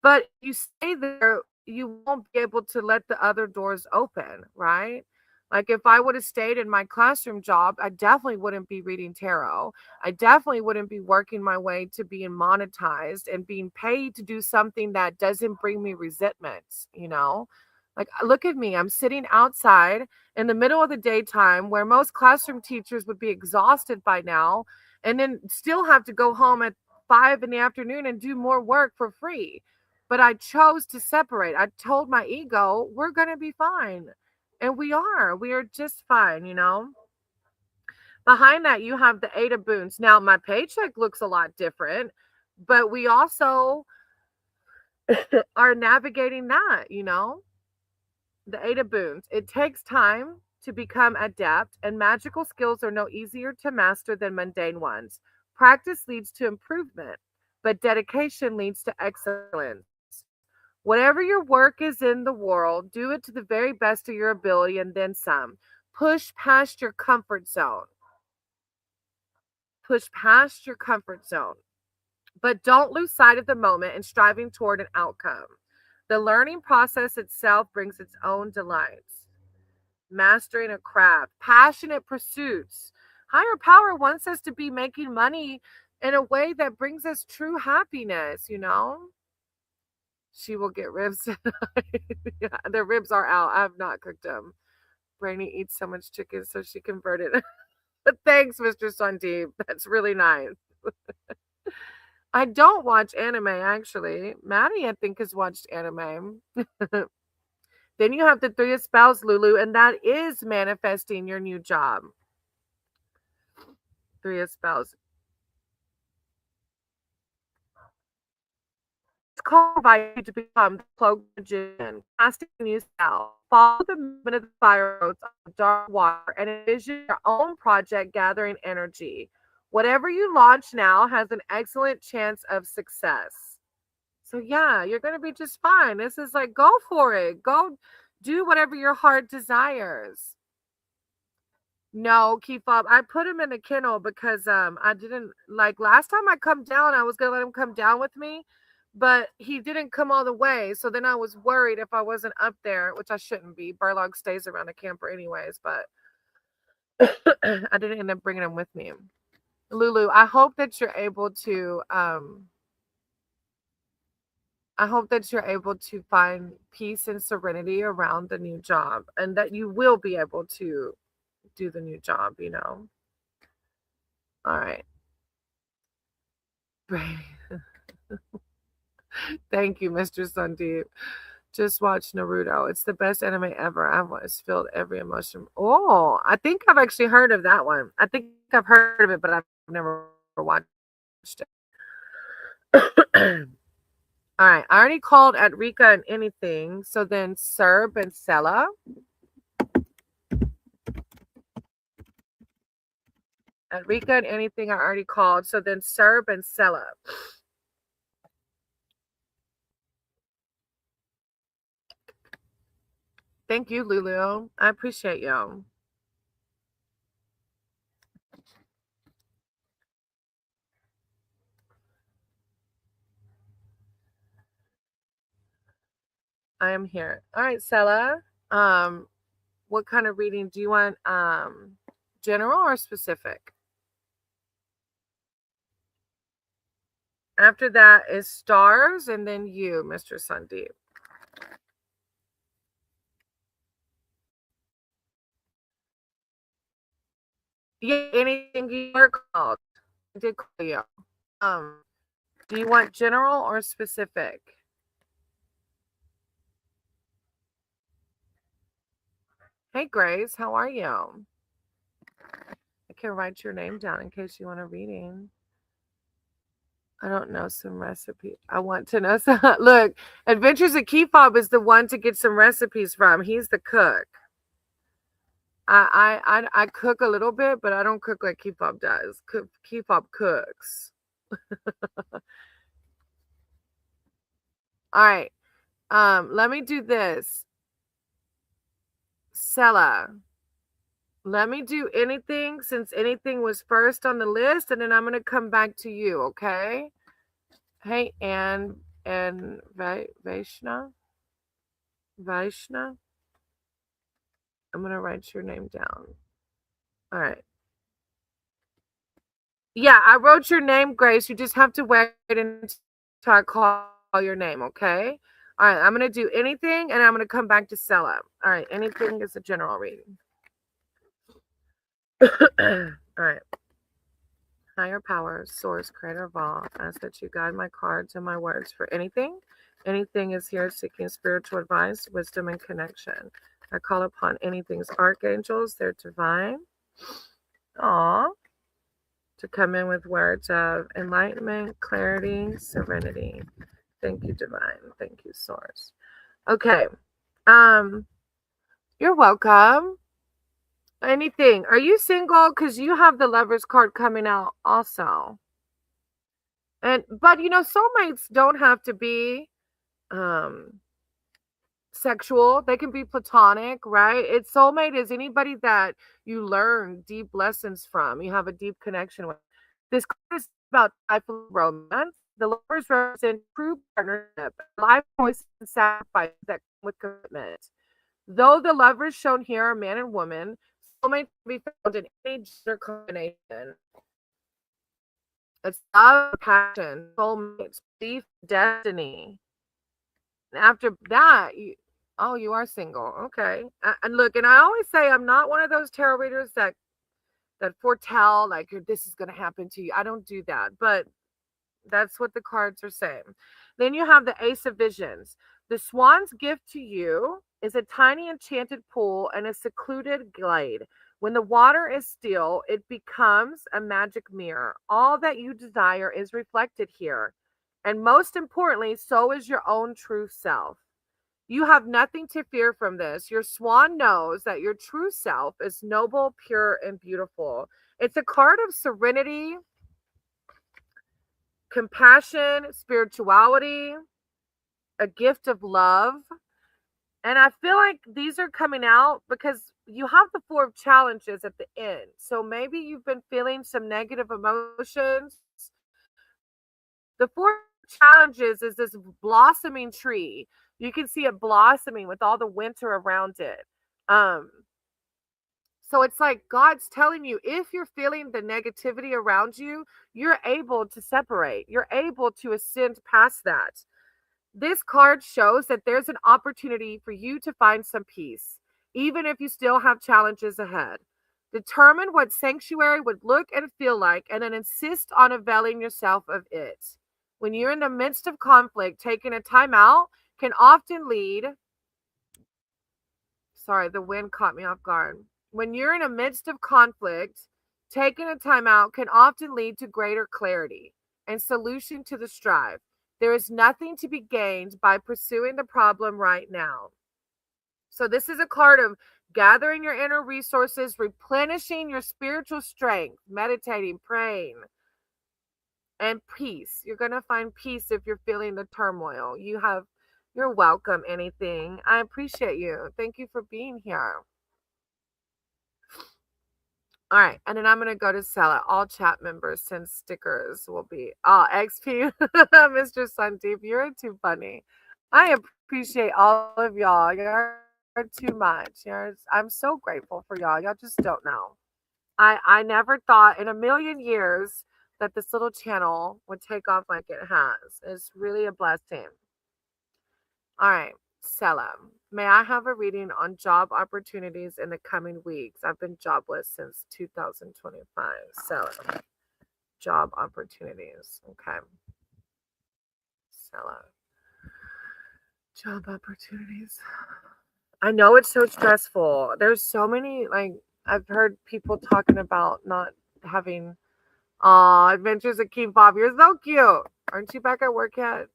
But you stay there, you won't be able to let the other doors open, right? Like if I would have stayed in my classroom job, I definitely wouldn't be reading tarot. I definitely wouldn't be working my way to being monetized and being paid to do something that doesn't bring me resentments. Like look at me, I'm sitting outside in the middle of the daytime where most classroom teachers would be exhausted by now and then still have to go home at 5 in the afternoon and do more work for free. But I chose to separate. I told my ego, we're going to be fine. And we are. We are just fine. Behind that, you have the 8 of Boons. Now, my paycheck looks a lot different, but we also are navigating that. The 8 of Boons. It takes time to become adept, and magical skills are no easier to master than mundane ones. Practice leads to improvement, but dedication leads to excellence. Whatever your work is in the world, do it to the very best of your ability and then some. Push past your comfort zone. Push past your comfort zone. But don't lose sight of the moment and striving toward an outcome. The learning process itself brings its own delights. Mastering a craft, passionate pursuits. Higher power wants us to be making money in a way that brings us true happiness. She will get ribs tonight. Yeah, the ribs are out. I have not cooked them. Brainy eats so much chicken, so she converted. Thanks, Mr. Sandeep. That's really nice. I don't watch anime, actually. Maddie, I think, has watched anime. Then you have the three of spells, Lulu, and that is manifesting your new job. Three of spells. It's called by you to become the cloak magician, casting a new spell. Follow the movement of the fire boats on the dark water and envision your own project gathering energy. Whatever you launch now has an excellent chance of success. So yeah, you're gonna be just fine. This is like, go for it. Go do whatever your heart desires. No, keep up. I put him in a kennel because I didn't like last time I come down, I was gonna let him come down with me, but he didn't come all the way. So then I was worried if I wasn't up there, which I shouldn't be. Burlog stays around the camper anyways, but I didn't end up bringing him with me. Lulu, I hope that you're able to find peace and serenity around the new job and that you will be able to do the new job, you know. All right. Thank you, Mr. Sandeep. Just watch Naruto. It's the best anime ever. I've felt every emotion. Oh, I think I've actually heard of that one. I think I've heard of it, but I've never watched it. All right. I already called at Rika and anything. So then Serb and Sella. At Rika and anything I already called. So then Serb and Sella. Thank you, Lulu. I appreciate you. I am here. All right, Sella. What kind of reading do you want? General or specific? After that is stars, and then you, Mr. Sandeep. Yeah, anything you are called. I did call you. Do you want general or specific? Hey, Grace, how are you? I can write your name down in case you want a reading. I don't know some recipe. I want to know some. Look, Adventures of Keyfob is the one to get some recipes from. He's the cook. I cook a little bit, but I don't cook like Keyfob does. Keyfob cooks. All right. Let me do this. Sella. Let me do anything since anything was first on the list, and then I'm gonna come back to you, okay? Hey, and Vaishna. Vaishna. I'm gonna write your name down. All right. Yeah, I wrote your name, Grace. You just have to wait until I call your name, okay? All right, I'm gonna do anything, and I'm gonna come back to Sella. All right, anything is a general reading. All right. Higher power, source, creator of all, ask that you guide my cards and my words for anything. Anything is here seeking spiritual advice, wisdom, and connection. I call upon anything's archangels, they're divine. Aw. To come in with words of enlightenment, clarity, serenity. Thank you, divine. Thank you, source. Okay. You're welcome. Anything. Are you single? Because you have the Lover's card coming out also. But you know, soulmates don't have to be sexual. They can be platonic, right? It's soulmate is anybody that you learn deep lessons from. You have a deep connection with. This card is about life romance. The lovers represent true partnership, life choices and sacrifice that come with commitment. Though the lovers shown here are man and woman, soulmates can be found in any gender combination. It's love, passion, soulmates, belief, destiny. And after that, you are single. Okay. And look, and I always say I'm not one of those tarot readers that that foretell like this is going to happen to you. I don't do that, but that's what the cards are saying. Then you have the Ace of Visions. The swan's gift to you is a tiny enchanted pool and a secluded glade. When the water is still, it becomes a magic mirror. All that you desire is reflected here. And most importantly, so is your own true self. You have nothing to fear from this. Your swan knows that your true self is noble, pure, and beautiful. It's a card of serenity, compassion, spirituality, a gift of love. And I feel like these are coming out because you have the four of challenges at the end. So maybe you've been feeling some negative emotions. The four challenges is this blossoming tree. You can see it blossoming with all the winter around it. Um, so it's like God's telling you if you're feeling the negativity around you, you're able to separate. You're able to ascend past that. This card shows that there's an opportunity for you to find some peace, even if you still have challenges ahead. Determine what sanctuary would look and feel like, and then insist on availing yourself of it. When you're in the midst of conflict, taking a time out can often lead. Sorry, the wind caught me off guard. When you're in the midst of conflict, taking a time out can often lead to greater clarity and solution to the strife. There is nothing to be gained by pursuing the problem right now. So, this is a card of gathering your inner resources, replenishing your spiritual strength, meditating, praying, and peace. You're going to find peace if you're feeling the turmoil. You're welcome, anything. I appreciate you. Thank you for being here. All right, and then I'm gonna go to sell it. All chat members send stickers will be XP. Mr. Sandeep, you're too funny. I appreciate all of y'all. You're too much. I'm so grateful for y'all. Y'all just don't know. I never thought in a million years that this little channel would take off like it has. It's really a blessing. All right, Sella, may I have a reading on job opportunities in the coming weeks? I've been jobless since 2025. Sella, job opportunities. Okay. Sella, job opportunities. I know it's so stressful. There's so many, like, I've heard people talking about not having adventures at King Bob. You're so cute. Aren't you back at work yet?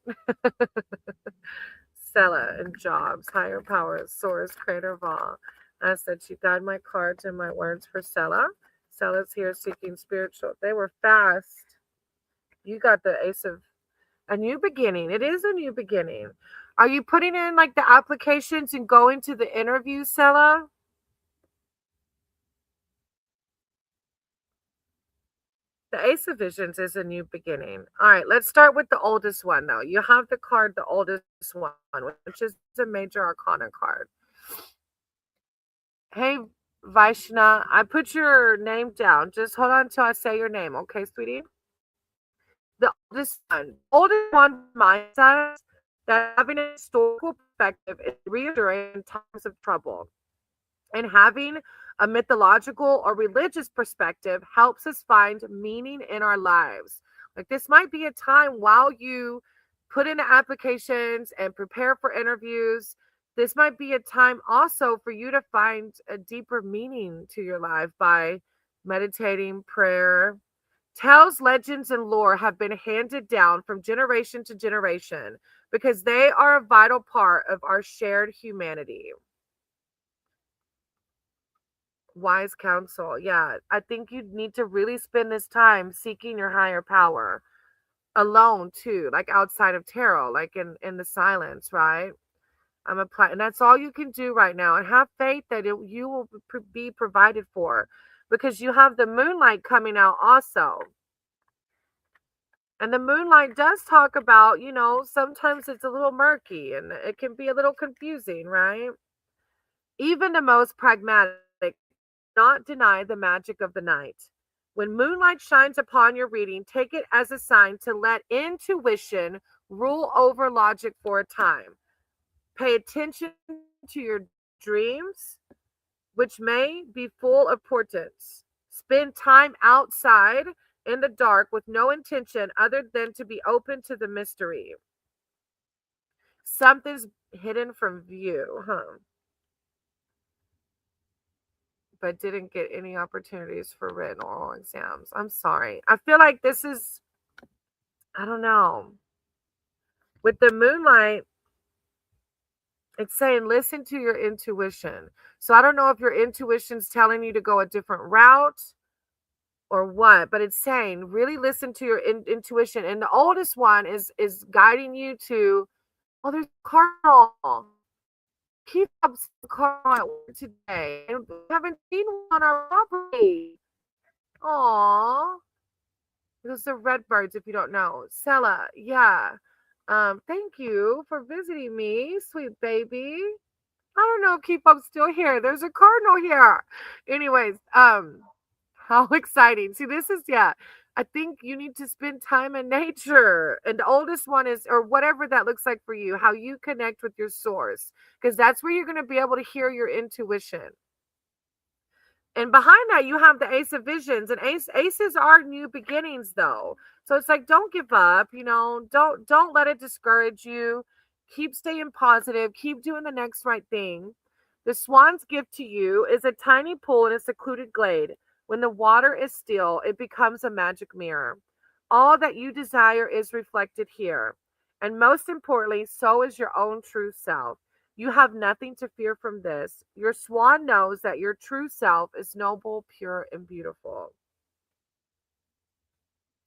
Stella and jobs, higher powers, source, creator of all. I said she guide my cards and my words for Stella. Stella's here seeking spiritual. They were fast. You got the ace of a new beginning. It is a new beginning. Are you putting in like the applications and going to the interview, Stella? The Ace of Visions is a new beginning. All right, let's start with the oldest one, though. You have the card, the oldest one, which is a major arcana card. Hey, Vaishna, I put your name down. Just hold on until I say your name, okay, sweetie? The oldest one, my side, that having a historical perspective is reassuring in times of trouble. And having a mythological or religious perspective helps us find meaning in our lives. Like this might be a time while you put in the applications and prepare for interviews. This might be a time also for you to find a deeper meaning to your life by meditating, prayer. Tales, legends, and lore have been handed down from generation to generation because they are a vital part of our shared humanity. Wise counsel. Yeah, I think you need to really spend this time seeking your higher power alone too, like outside of tarot, like in the silence, right? I'm applying, and that's all you can do right now. And have faith that you will be provided for, because you have the moonlight coming out also. And the moonlight does talk about, sometimes it's a little murky and it can be a little confusing, right? Even the most pragmatic not deny the magic of the night. When moonlight shines upon your reading, take it as a sign to let intuition rule over logic for a time. Pay attention to your dreams, which may be full of portents. Spend time outside in the dark with no intention other than to be open to the mystery. Something's hidden from view, huh? But didn't get any opportunities for written oral exams. I'm sorry. I feel like this is, I don't know. With the moonlight, it's saying listen to your intuition. So I don't know if your intuition's telling you to go a different route or what, but it's saying really listen to your intuition. And the oldest one is guiding you to, oh, there's a cardinal. Keep up the cardinal at work today. And we haven't seen one on our property. Aww. Those are red birds, if you don't know. Sella, yeah. Thank you for visiting me, sweet baby. I don't know if Keep Up's still here. There's a cardinal here. Anyways, how exciting. See, this is, yeah. I think you need to spend time in nature. And the oldest one is, or whatever that looks like for you, how you connect with your source. Because that's where you're going to be able to hear your intuition. And behind that, you have the Ace of Visions, and aces are new beginnings, though. So it's like, don't give up. Don't let it discourage you. Keep staying positive. Keep doing the next right thing. The Swan's gift to you is a tiny pool in a secluded glade. When the water is still, it becomes a magic mirror. All that you desire is reflected here, and most importantly, so is your own true self. You have nothing to fear from this. Your swan knows that your true self is noble, pure, and beautiful.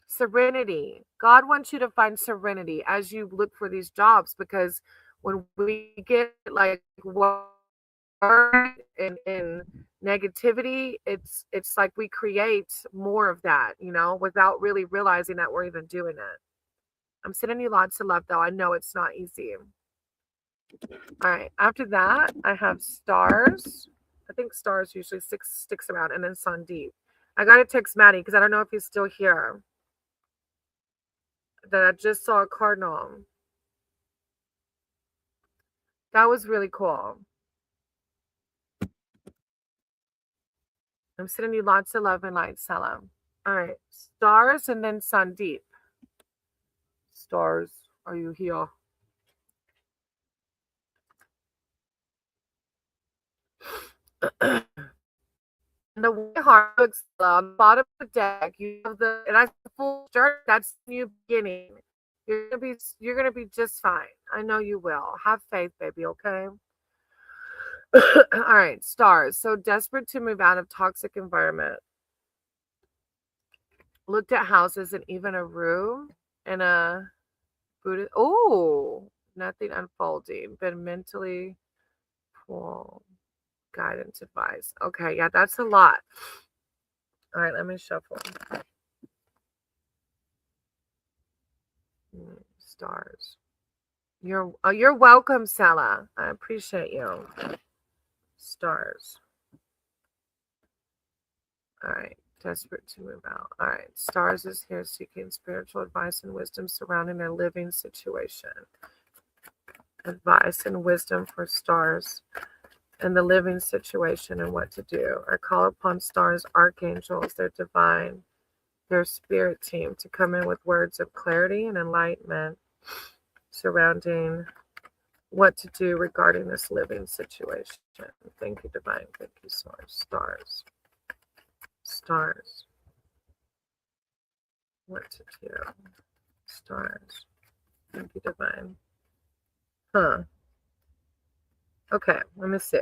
Serenity. God wants you to find serenity as you look for these jobs, because when we get like worried and negativity, it's like we create more of that, without really realizing that we're even doing it. I'm sending you lots of love, though. I know it's not easy. All right. After that, I have stars. I think stars usually sticks around, and then Sandeep. I got to text Maddie because I don't know if he's still here. That I just saw a cardinal. That was really cool. I'm sending you lots of love and light, Sella. All right. Stars and then Sandeep. Stars, are you here? The way heart looks on the bottom of the deck, you have and I full start. That's new beginning. You're gonna be just fine. I know you will. Have faith, baby. Okay. All right, stars. So desperate to move out of toxic environment. Looked at houses and even a room and a Buddhist. Oh, nothing unfolding. Been mentally full. Guidance advice. Okay, yeah, that's a lot. All right, let me shuffle. Stars. You're welcome, Sella. I appreciate you. Stars. All right. Desperate to move out. All right. Stars is here seeking spiritual advice and wisdom surrounding their living situation. Advice and wisdom for stars and the living situation and what to do. I call upon stars, archangels, their divine, their spirit team to come in with words of clarity and enlightenment surrounding what to do regarding this living situation. Thank you, divine. Thank you, stars. Stars. What to do. Stars. Thank you, divine. Huh. Okay, let me see.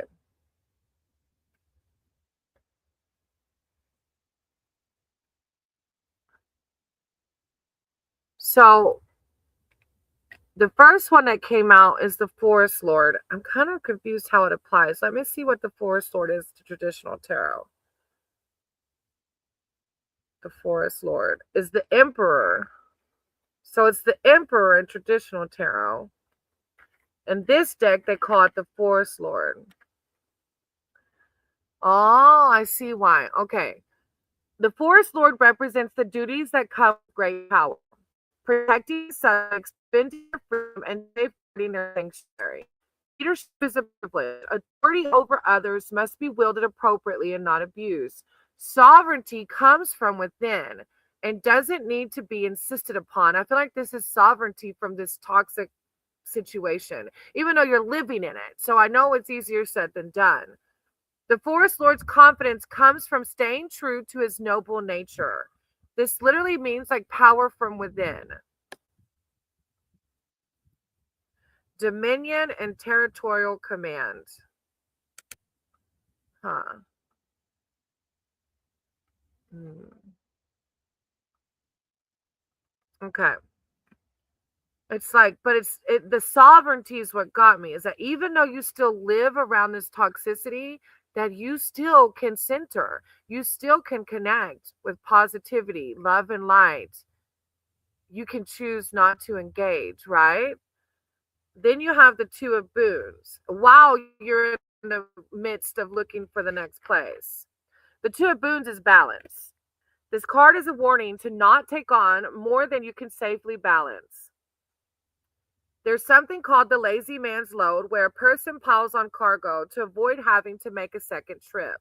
So the first one that came out is the Forest Lord. I'm kind of confused how it applies. Let me see what the Forest Lord is to traditional tarot. The Forest Lord is the Emperor. So it's the Emperor in traditional tarot. In this deck, they call it the Forest Lord. Oh, I see why. Okay. The Forest Lord represents the duties that come with great power. Protecting subjects, defending their freedom, and safeguarding their sanctuary. Leadership is a privilege. Authority over others must be wielded appropriately and not abused. Sovereignty comes from within and doesn't need to be insisted upon. I feel like this is sovereignty from this toxic situation, even though you're living in it. So I know it's easier said than done. The Forest Lord's confidence comes from staying true to his noble nature. This literally means like power from within. Dominion and territorial command. Huh. Okay. It's like, but the sovereignty is what got me, is that even though you still live around this toxicity, that you still can center, you still can connect with positivity, love, and light. You can choose not to engage, right? Then you have the Two of Boons while you're in the midst of looking for the next place. The Two of Boons is balance. This card is a warning to not take on more than you can safely balance. There's something called the lazy man's load, where a person piles on cargo to avoid having to make a second trip.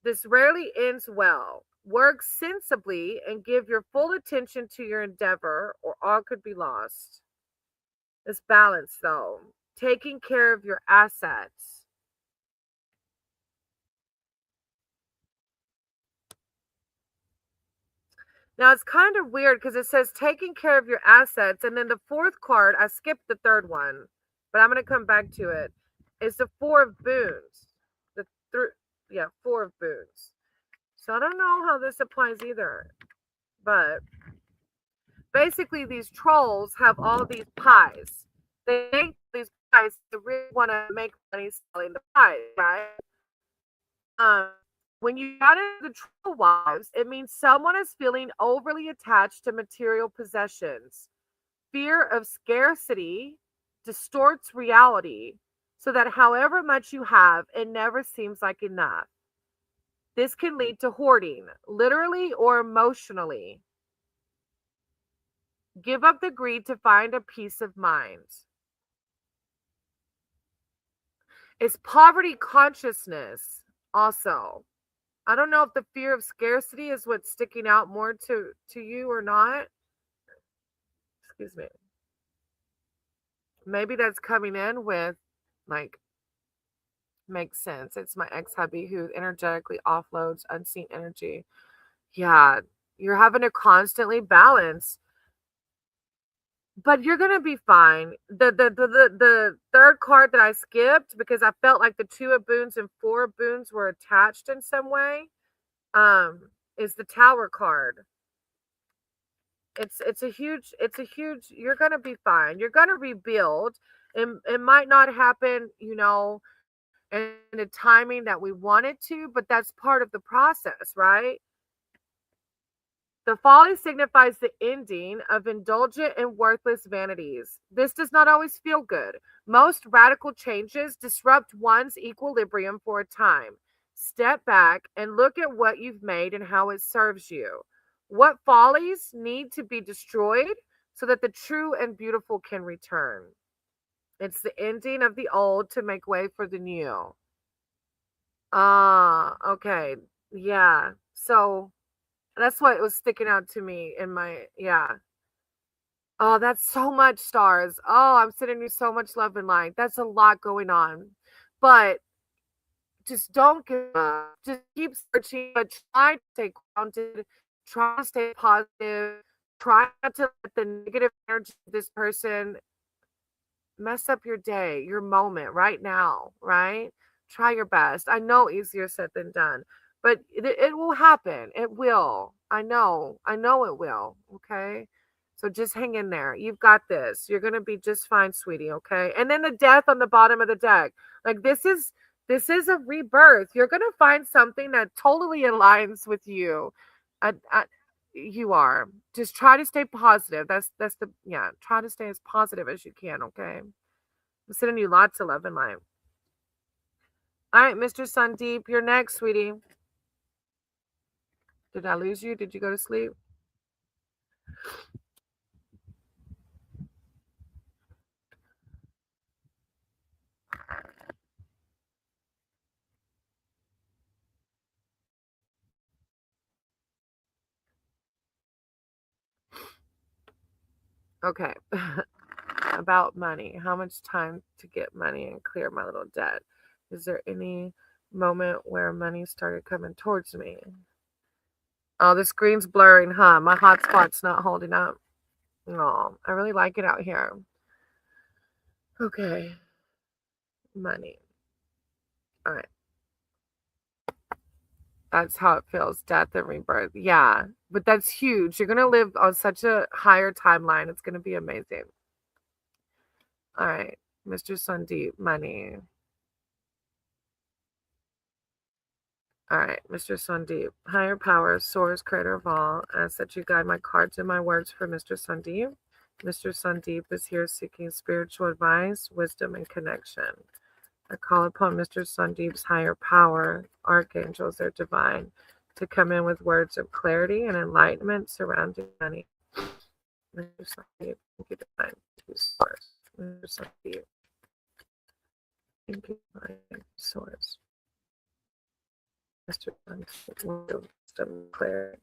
This rarely ends well. Work sensibly and give your full attention to your endeavor, or all could be lost. This balance, though, taking care of your assets. Now it's kind of weird because it says taking care of your assets, and then the fourth card, I skipped the third one, but I'm going to come back to it. It's the Four of Boons. The Four of Boons. So I don't know how this applies either, but basically these trolls have all these pies. They make these pies. They really want to make money selling the pies, right? Um, when you got into the troll wives, it means someone is feeling overly attached to material possessions. Fear of scarcity distorts reality so that however much you have, it never seems like enough. This can lead to hoarding, literally or emotionally. Give up the greed to find a peace of mind. It's poverty consciousness also. I don't know if the fear of scarcity is what's sticking out more to you or not. Excuse me. Maybe that's coming in with, like, makes sense. It's my ex-hubby who energetically offloads unseen energy. Yeah, you're having to constantly balance, but you're gonna be fine. The third card that I skipped because I felt like the Two of Boons and Four of Boons were attached in some way, is the Tower card. It's a huge, you're gonna be fine. You're gonna rebuild. It might not happen, in the timing that we want it to, but that's part of the process, right? The folly signifies the ending of indulgent and worthless vanities. This does not always feel good. Most radical changes disrupt one's equilibrium for a time. Step back and look at what you've made and how it serves you. What follies need to be destroyed so that the true and beautiful can return? It's the ending of the old to make way for the new. Ah, okay. Yeah. So that's what was sticking out to me in my, yeah. Oh, that's so much stars. Oh, I'm sending you so much love and light. That's a lot going on. But just don't give up. Just keep searching, but try to stay grounded. Try to stay positive. Try not to let the negative energy of this person mess up your day, your moment right now, right? Try your best. I know easier said than done, but it will happen. It will. I know. I know it will. Okay. So just hang in there. You've got this. You're going to be just fine, sweetie. Okay. And then the death on the bottom of the deck. Like this is a rebirth. You're going to find something that totally aligns with you. You are. Just try to stay positive. That's the, yeah, try to stay as positive as you can, okay? I'm sending you lots of love and light. All right, Mr. Sundeep, you're next, sweetie. Did I lose you? Did you go to sleep? Okay. About money. How much time to get money and clear my little debt? Is there any moment where money started coming towards me? Oh, the screen's blurring, huh? My hotspot's not holding up. Oh, I really like it out here. Okay. Money. All right. That's how it feels. Death and rebirth. Yeah. But that's huge. You're going to live on such a higher timeline. It's going to be amazing. All right. Mr. Sundeep, money. All right, Mr. Sundeep. Higher power, source, creator of all. I ask that you guide my cards and my words for Mr. Sundeep. Mr. Sundeep is here seeking spiritual advice, wisdom, and connection. I call upon Mr. Sundeep's higher power, archangels, their divine, to come in with words of clarity and enlightenment surrounding money. Mr. Sundeep, thank you, divine. Thank you, source. Mr. Sundeep. Thank you, divine. Thank you, source. Mr. Sundeep, wisdom, clarity.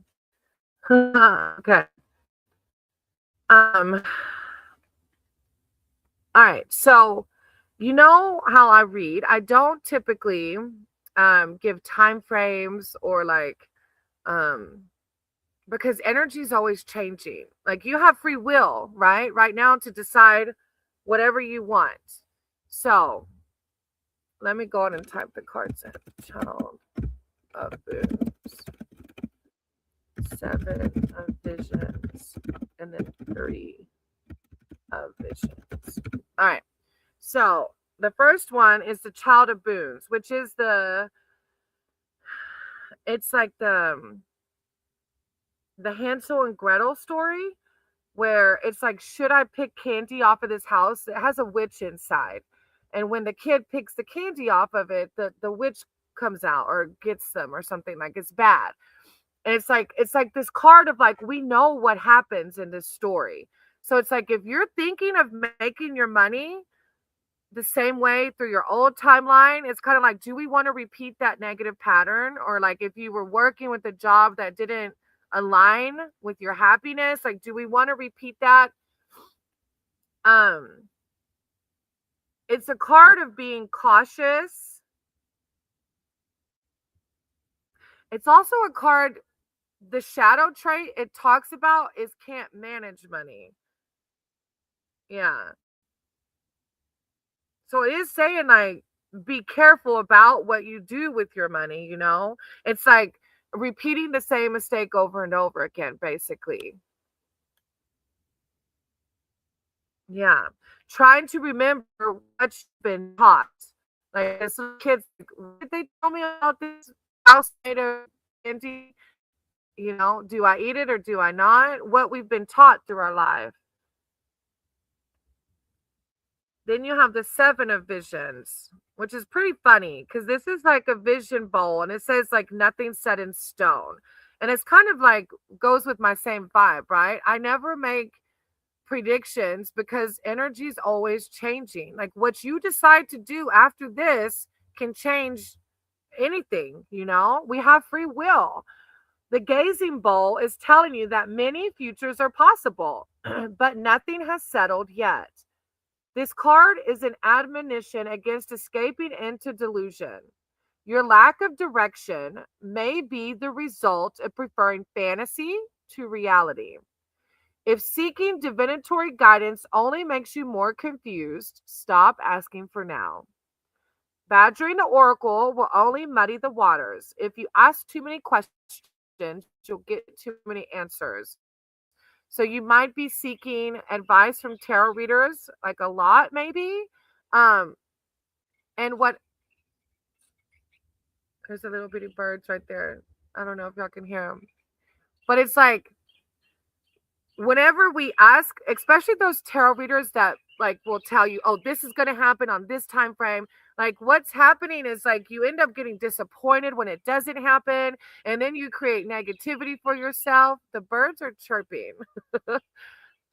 Okay. All right. So, you know how I read. I don't typically give time frames or like because energy is always changing. Like you have free will, right now to decide whatever you want. So let me go on and type the cards in. Child of Boots, 7 of Visions, and then 3 of Visions. All right. So the first one is the Child of Boons, which is it's like the Hansel and Gretel story where it's like, should I pick candy off of this house? It has a witch inside. And when the kid picks the candy off of it, the witch comes out or gets them or something, like it's bad. And it's like this card of like, we know what happens in this story. So it's like if you're thinking of making your money the same way through your old timeline, it's kind of like, do we want to repeat that negative pattern? Or like if you were working with a job that didn't align with your happiness, like do we want to repeat that? um it's a card of being cautious. It's also a card, the shadow trait it talks about is can't manage money. Yeah. So it is saying like be careful about what you do with your money. It's like repeating the same mistake over and over again, basically. Yeah. Trying to remember what you've been taught. Like as some kids, like, what did they tell me about this house made of candy? Do I eat it or do I not? What we've been taught through our life. Then you have the 7 of Visions, which is pretty funny because this is like a vision bowl and it says like nothing set in stone. And it's kind of like goes with my same vibe, right? I never make predictions because energy is always changing. Like what you decide to do after this can change anything. We have free will. The gazing bowl is telling you that many futures are possible, but nothing has settled yet. This card is an admonition against escaping into delusion. Your lack of direction may be the result of preferring fantasy to reality. If seeking divinatory guidance only makes you more confused, stop asking for now. Badgering the oracle will only muddy the waters. If you ask too many questions, you'll get too many answers. So you might be seeking advice from tarot readers, like a lot, maybe. Um, and what there's a little bitty birds right there. I don't know if y'all can hear them, but it's like whenever we ask, especially those tarot readers that like will tell you, oh, this is going to happen on this time frame. Like what's happening is like you end up getting disappointed when it doesn't happen, and then you create negativity for yourself. The birds are chirping.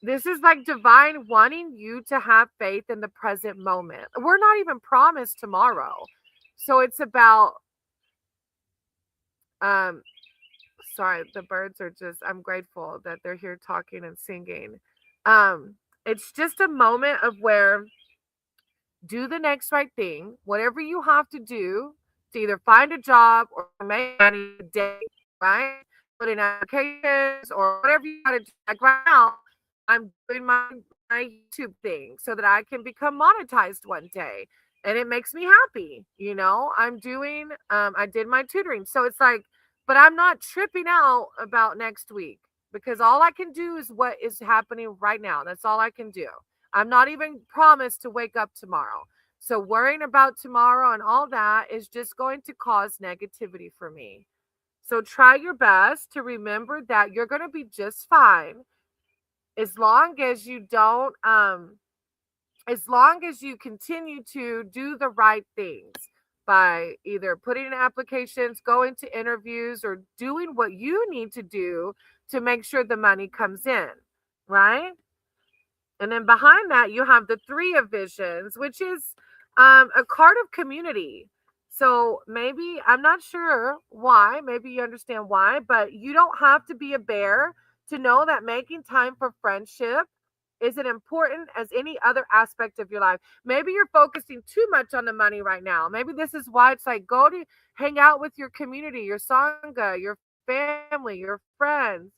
This is like divine wanting you to have faith in the present moment. We're not even promised tomorrow. So it's about sorry, the birds are just, I'm grateful that they're here talking and singing. It's just a moment of where do the next right thing, whatever you have to do to either find a job or make money today, right? Put in applications or whatever you got to do. Like right now, I'm doing my YouTube thing so that I can become monetized one day. And it makes me happy. I'm doing, I did my tutoring. So it's like, but I'm not tripping out about next week because all I can do is what is happening right now. That's all I can do. I'm not even promised to wake up tomorrow. So worrying about tomorrow and all that is just going to cause negativity for me. So try your best to remember that you're going to be just fine as long as you don't as long as you continue to do the right things by either putting in applications, going to interviews, or doing what you need to do to make sure the money comes in, right? And then behind that, you have the Three of Visions, which is a card of community. So maybe, I'm not sure why, maybe you understand why, but you don't have to be a bear to know that making time for friendship is as important as any other aspect of your life. Maybe you're focusing too much on the money right now. Maybe this is why it's like go to hang out with your community, your Sangha, your family, your friends.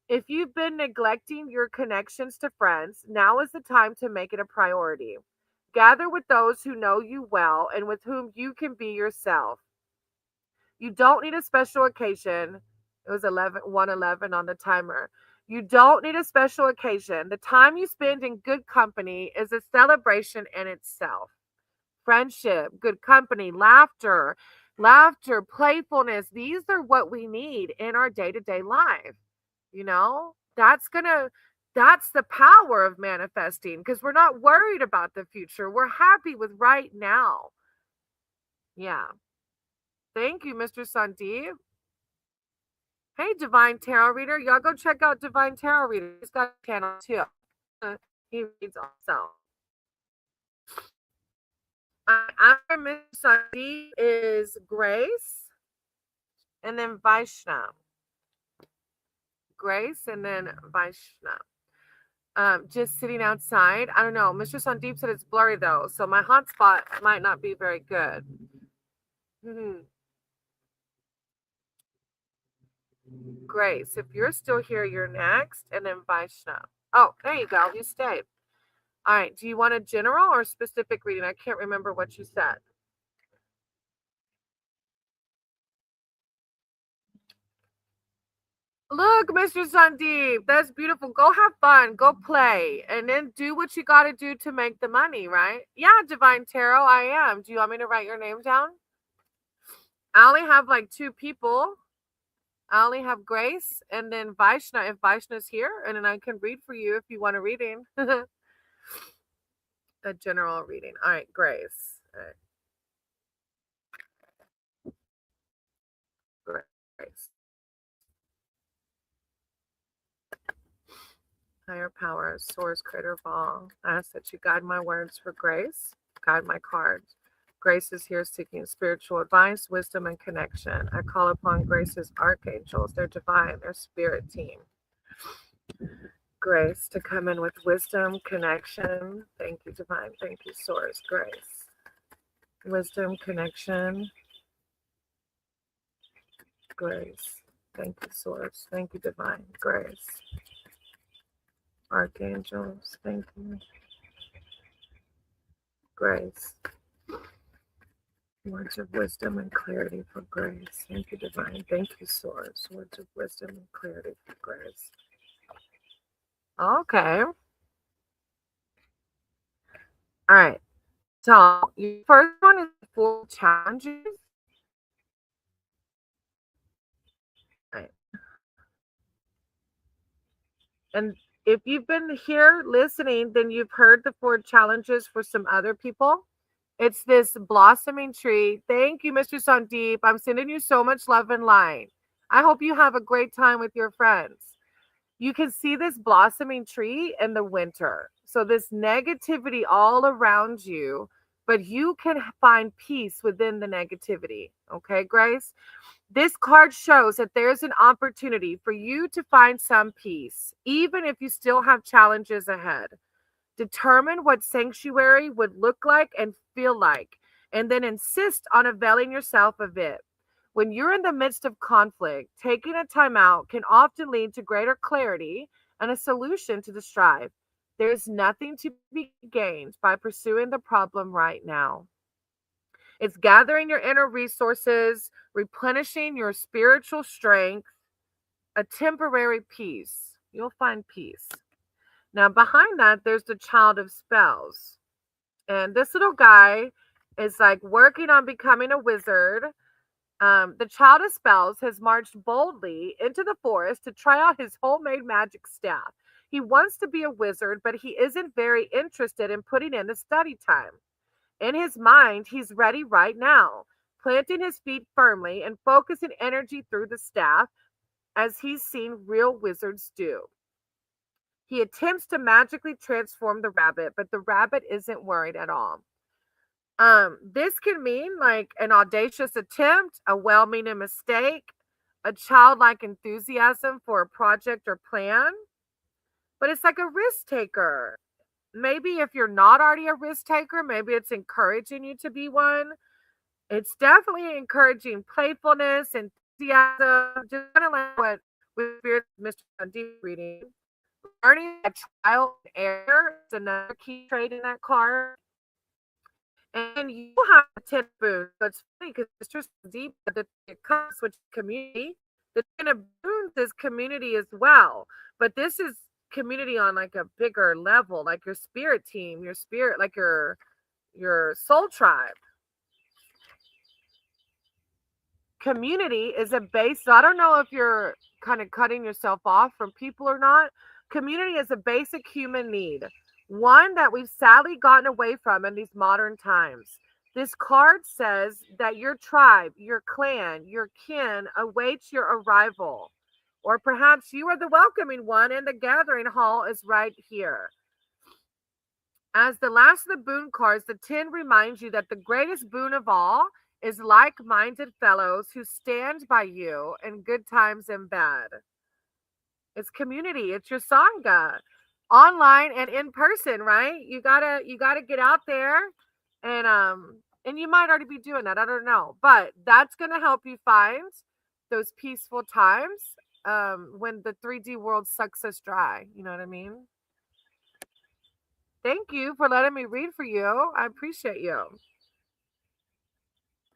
If you've been neglecting your connections to friends, now is the time to make it a priority. Gather with those who know you well and with whom you can be yourself. You don't need a special occasion. It was 111 on the timer. You don't need a special occasion. The time you spend in good company is a celebration in itself. Friendship, good company, laughter, playfulness. These are what we need in our day-to-day life. That's the power of manifesting because we're not worried about the future. We're happy with right now. Yeah. Thank you, Mr. Sandeep. Hey, Divine Tarot Reader. Y'all go check out Divine Tarot Reader. He's got a channel too. He reads also. After Mr. Sandeep is Grace and then Vaishnav. Grace and then Vaishnav. Just sitting outside. I don't know. Mr. Sandeep said it's blurry though, so my hotspot might not be very good. Grace, if you're still here, you're next, and then Vaishnav. Oh, there you go. You stayed. All right. Do you want a general or specific reading? I can't remember what you said. Look, Mr. Sandeep, that's beautiful. Go have fun. Go play. And then do what you got to do to make the money, right? Yeah, Divine Tarot, I am. Do you want me to write your name down? I only have like 2 people. I only have Grace and then Vaishna, if Vaishna's here. And then I can read for you if you want a reading. A general reading. All right, Grace. All right. Grace. Higher power, source, creator of all. I ask that you guide my words for grace. Guide my cards. Grace is here seeking spiritual advice, wisdom, and connection. I call upon Grace's archangels, their divine, their spirit team. Grace to come in with wisdom, connection. Thank you, divine. Thank you, source. Grace. Wisdom, connection. Grace. Thank you, source. Thank you, divine. Grace. Archangels, thank you. Grace. Words of wisdom and clarity for grace. Thank you, divine. Thank you, source. Words of wisdom and clarity for grace. Okay. All right. So your first one is 4 challenges. All right. And if you've been here listening, then you've heard the 4 challenges for some other people. It's this blossoming tree. Thank you, Mr. Sandeep. I'm sending you so much love and light. I hope you have a great time with your friends. You can see this blossoming tree in the winter. So this negativity all around you, but you can find peace within the negativity. Okay, Grace? This card shows that there's an opportunity for you to find some peace, even if you still have challenges ahead. Determine what sanctuary would look like and feel like, and then insist on availing yourself of it. When you're in the midst of conflict, taking a time out can often lead to greater clarity and a solution to the strife. There's nothing to be gained by pursuing the problem right now. It's gathering your inner resources, replenishing your spiritual strength, a temporary peace. You'll find peace. Now, behind that, there's the child of spells. And this little guy is like working on becoming a wizard. The child of spells has marched boldly into the forest to try out his homemade magic staff. He wants to be a wizard, but he isn't very interested in putting in the study time. In his mind, he's ready right now, planting his feet firmly and focusing energy through the staff as he's seen real wizards do. He attempts to magically transform the rabbit, but the rabbit isn't worried at all. This can mean like an audacious attempt, a well-meaning mistake, a childlike enthusiasm for a project or plan, but it's like a risk taker. Maybe if you're not already a risk taker, maybe it's encouraging you to be one. It's definitely encouraging playfulness, enthusiasm, just kind of like what with Spirit Mr. Deep reading. Learning that trial and error is another key trait in that card. And you have a 10 boons. So it's funny because Mr. Deep that it comes with community. The 10 of boons is community as well. But this is community on like a bigger level, like your spirit team, your spirit, like your soul tribe. Community is a base. So I don't know if you're kind of cutting yourself off from people or not. Community is a basic human need, one that we've sadly gotten away from in these modern times. This card says that your tribe, your clan, your kin awaits your arrival. Or perhaps you are the welcoming one and the gathering hall is right here. As the last of the boon cards, the 10 reminds you that the greatest boon of all is like-minded fellows who stand by you in good times and bad. It's community. It's your sangha, online and in person, right? You gotta get out there, and you might already be doing that. I don't know, but that's gonna help you find those peaceful times when the 3D world sucks us dry. You know what I mean? Thank you for letting me read for you. I appreciate you.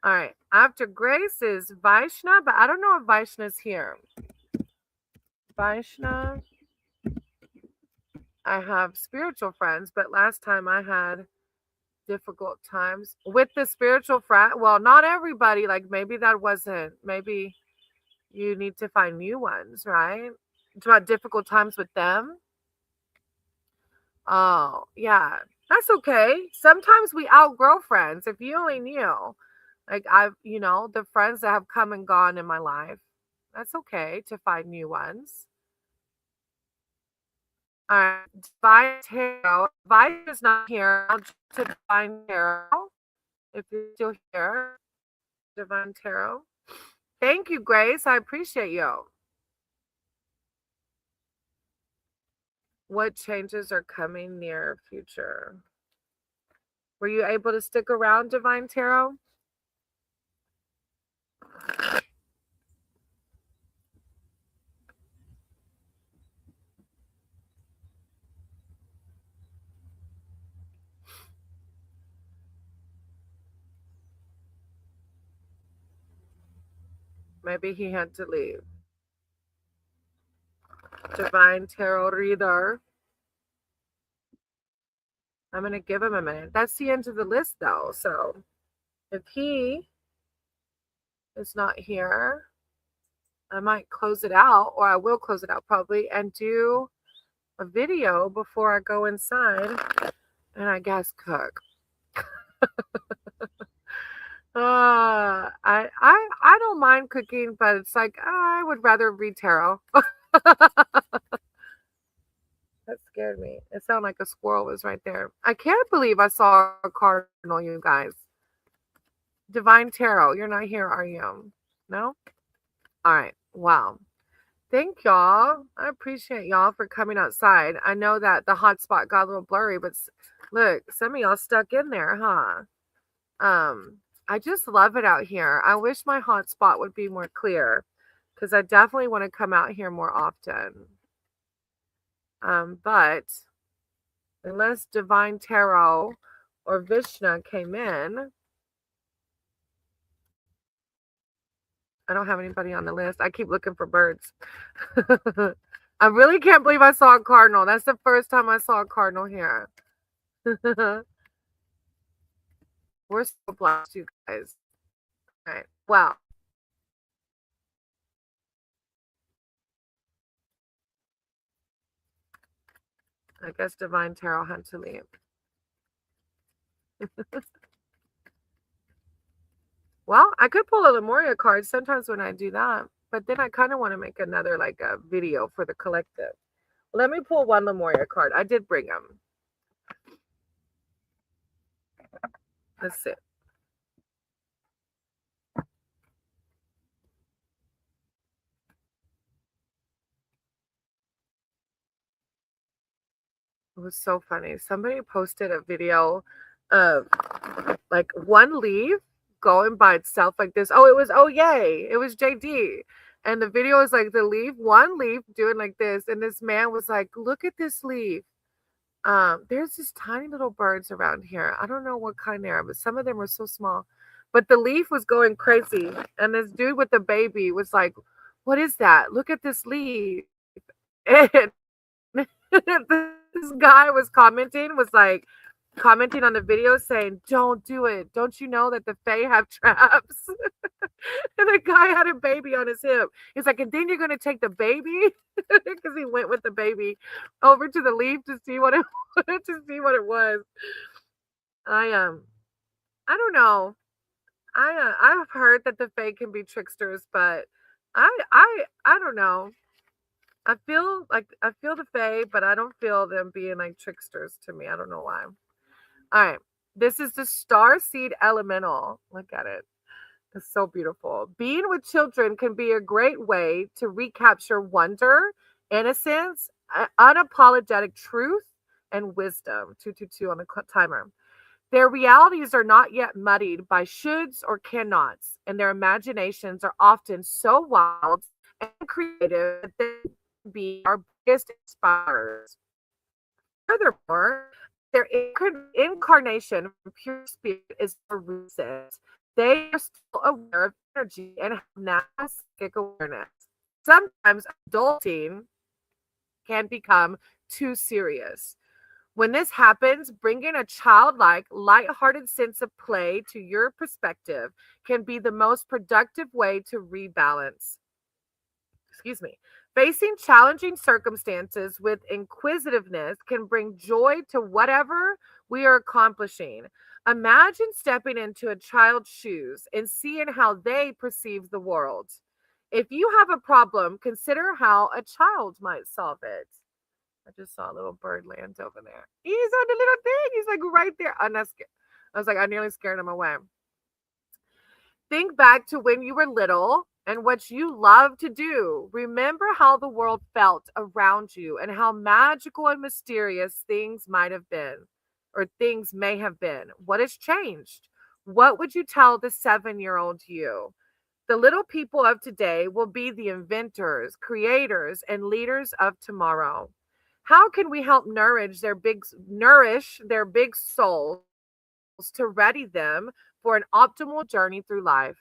All right. After Grace is Vaishna, but I don't know if Vaishna's here. Vaishna. I have spiritual friends, but last time I had difficult times with the spiritual friend. Well, not everybody. Like maybe that wasn't. Maybe you need to find new ones, right? It's about difficult times with them. Oh, yeah. That's okay. Sometimes we outgrow friends. If you only knew. Like the friends that have come and gone in my life. That's okay to find new ones. All right, Divine Tarot. Divine is not here. I'll jump to Divine Tarot if you're still here. Divine Tarot. Thank you, Grace. I appreciate you. What changes are coming near future? Were you able to stick around, Divine Tarot? Maybe he had to leave. Divine Tarot reader. I'm going to give him a minute. That's the end of the list, though. So if he is not here, I might close it out, or I will close it out probably, and do a video before I go inside and I guess cook. I don't mind cooking, but it's like I would rather read tarot. That scared me. It sounded like a squirrel was right there. I can't believe I saw a cardinal, you guys. Divine Tarot, you're not here, are you? No? All right. Wow. Thank y'all. I appreciate y'all for coming outside. I know that the hotspot got a little blurry, but look, some of y'all stuck in there, huh? I just love it out here. I wish my hotspot would be more clear because I definitely want to come out here more often. But unless Divine Tarot or Vishnu came in, I don't have anybody on the list. I keep looking for birds. I really can't believe I saw a cardinal. That's the first time I saw a cardinal here. We're so blessed, you guys. All right. Wow. I guess Divine Tarot had to leave. Well, I could pull a Lemuria card sometimes when I do that, but then I kind of want to make another like a video for the collective. Let me pull one Lemuria card. I did bring them. Let's see. It was so funny. Somebody posted a video of like one leaf going by itself like this. Oh, yay. It was JD. And the video is like the leaf, one leaf doing like this. And this man was like, look at this leaf. There's these tiny little birds around here. I don't know what kind they are, but some of them are so small. But the leaf was going crazy. And this dude with the baby was like, what is that? Look at this leaf. And this guy was commenting on the video saying, don't do it. Don't you know that the Fae have traps? And the guy had a baby on his hip. He's like, and then you're going to take the baby? Because he went with the baby over to the leaf to see what it was. I don't know. I've heard that the Fae can be tricksters, but I don't know. I feel the Fae, but I don't feel them being like tricksters to me. I don't know why. All right. This is the Star Seed Elemental. Look at it. It's so beautiful. Being with children can be a great way to recapture wonder, innocence, unapologetic truth, and wisdom. 222 on the timer. Their realities are not yet muddied by shoulds or cannots, and their imaginations are often so wild and creative that they can be our biggest inspirers. Furthermore, their incarnation from pure spirit is a reason. They are still aware of energy and have natural psychic awareness. Sometimes adulting can become too serious. When this happens, bringing a childlike, lighthearted sense of play to your perspective can be the most productive way to rebalance. Excuse me. Facing challenging circumstances with inquisitiveness can bring joy to whatever we are accomplishing. Imagine stepping into a child's shoes and seeing how they perceive the world. If you have a problem, consider how a child might solve it. I just saw a little bird land over there. He's on the little thing. He's like right there. I'm not scared. I was like, I nearly scared him away. Think back to when you were little and what you loved to do. Remember how the world felt around you and how magical and mysterious things might have been, or things may have been. What has changed? What would you tell the 7-year-old you? The little people of today will be the inventors, creators, and leaders of tomorrow. How can we help nourish their big souls to ready them for an optimal journey through life?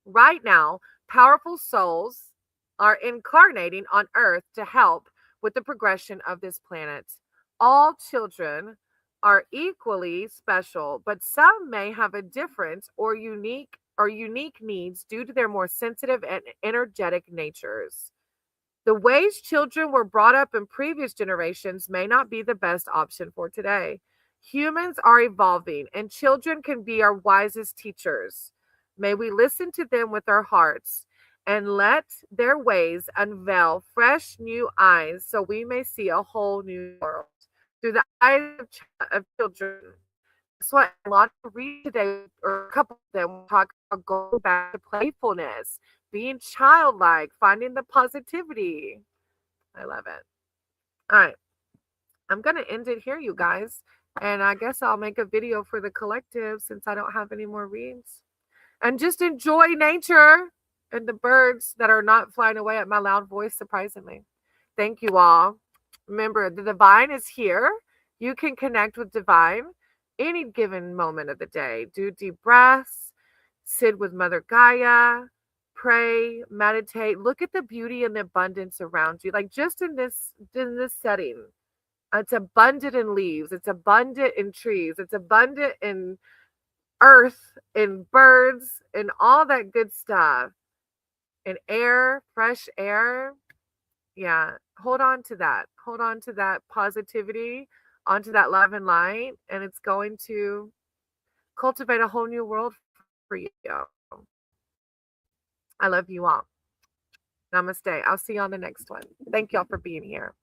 Right now, powerful souls are incarnating on Earth to help with the progression of this planet. All children are equally special, but some may have a different or unique needs due to their more sensitive and energetic natures. The ways children were brought up in previous generations may not be the best option for today. Humans are evolving, and children can be our wisest teachers. May we listen to them with our hearts and let their ways unveil fresh new eyes so we may see a whole new world through the eyes of children. That's what a lot of read today, or a couple of them talk about going back to playfulness, being childlike, finding the positivity. I love it. All right. I'm going to end it here, you guys. And I guess I'll make a video for the collective since I don't have any more reads. And just enjoy nature and the birds that are not flying away at my loud voice, surprisingly. Thank you all. Remember, the divine is here. You can connect with divine any given moment of the day. Do deep breaths, sit with Mother Gaia, pray, meditate, look at the beauty and the abundance around you. Like just in this setting, it's abundant in leaves, it's abundant in trees, it's abundant in earth, in birds, in all that good stuff, in air, fresh air. Yeah, hold on to that. Hold on to that positivity, onto that love and light, and it's going to cultivate a whole new world for you. I love you all. Namaste. I'll see you on the next one. Thank y'all for being here.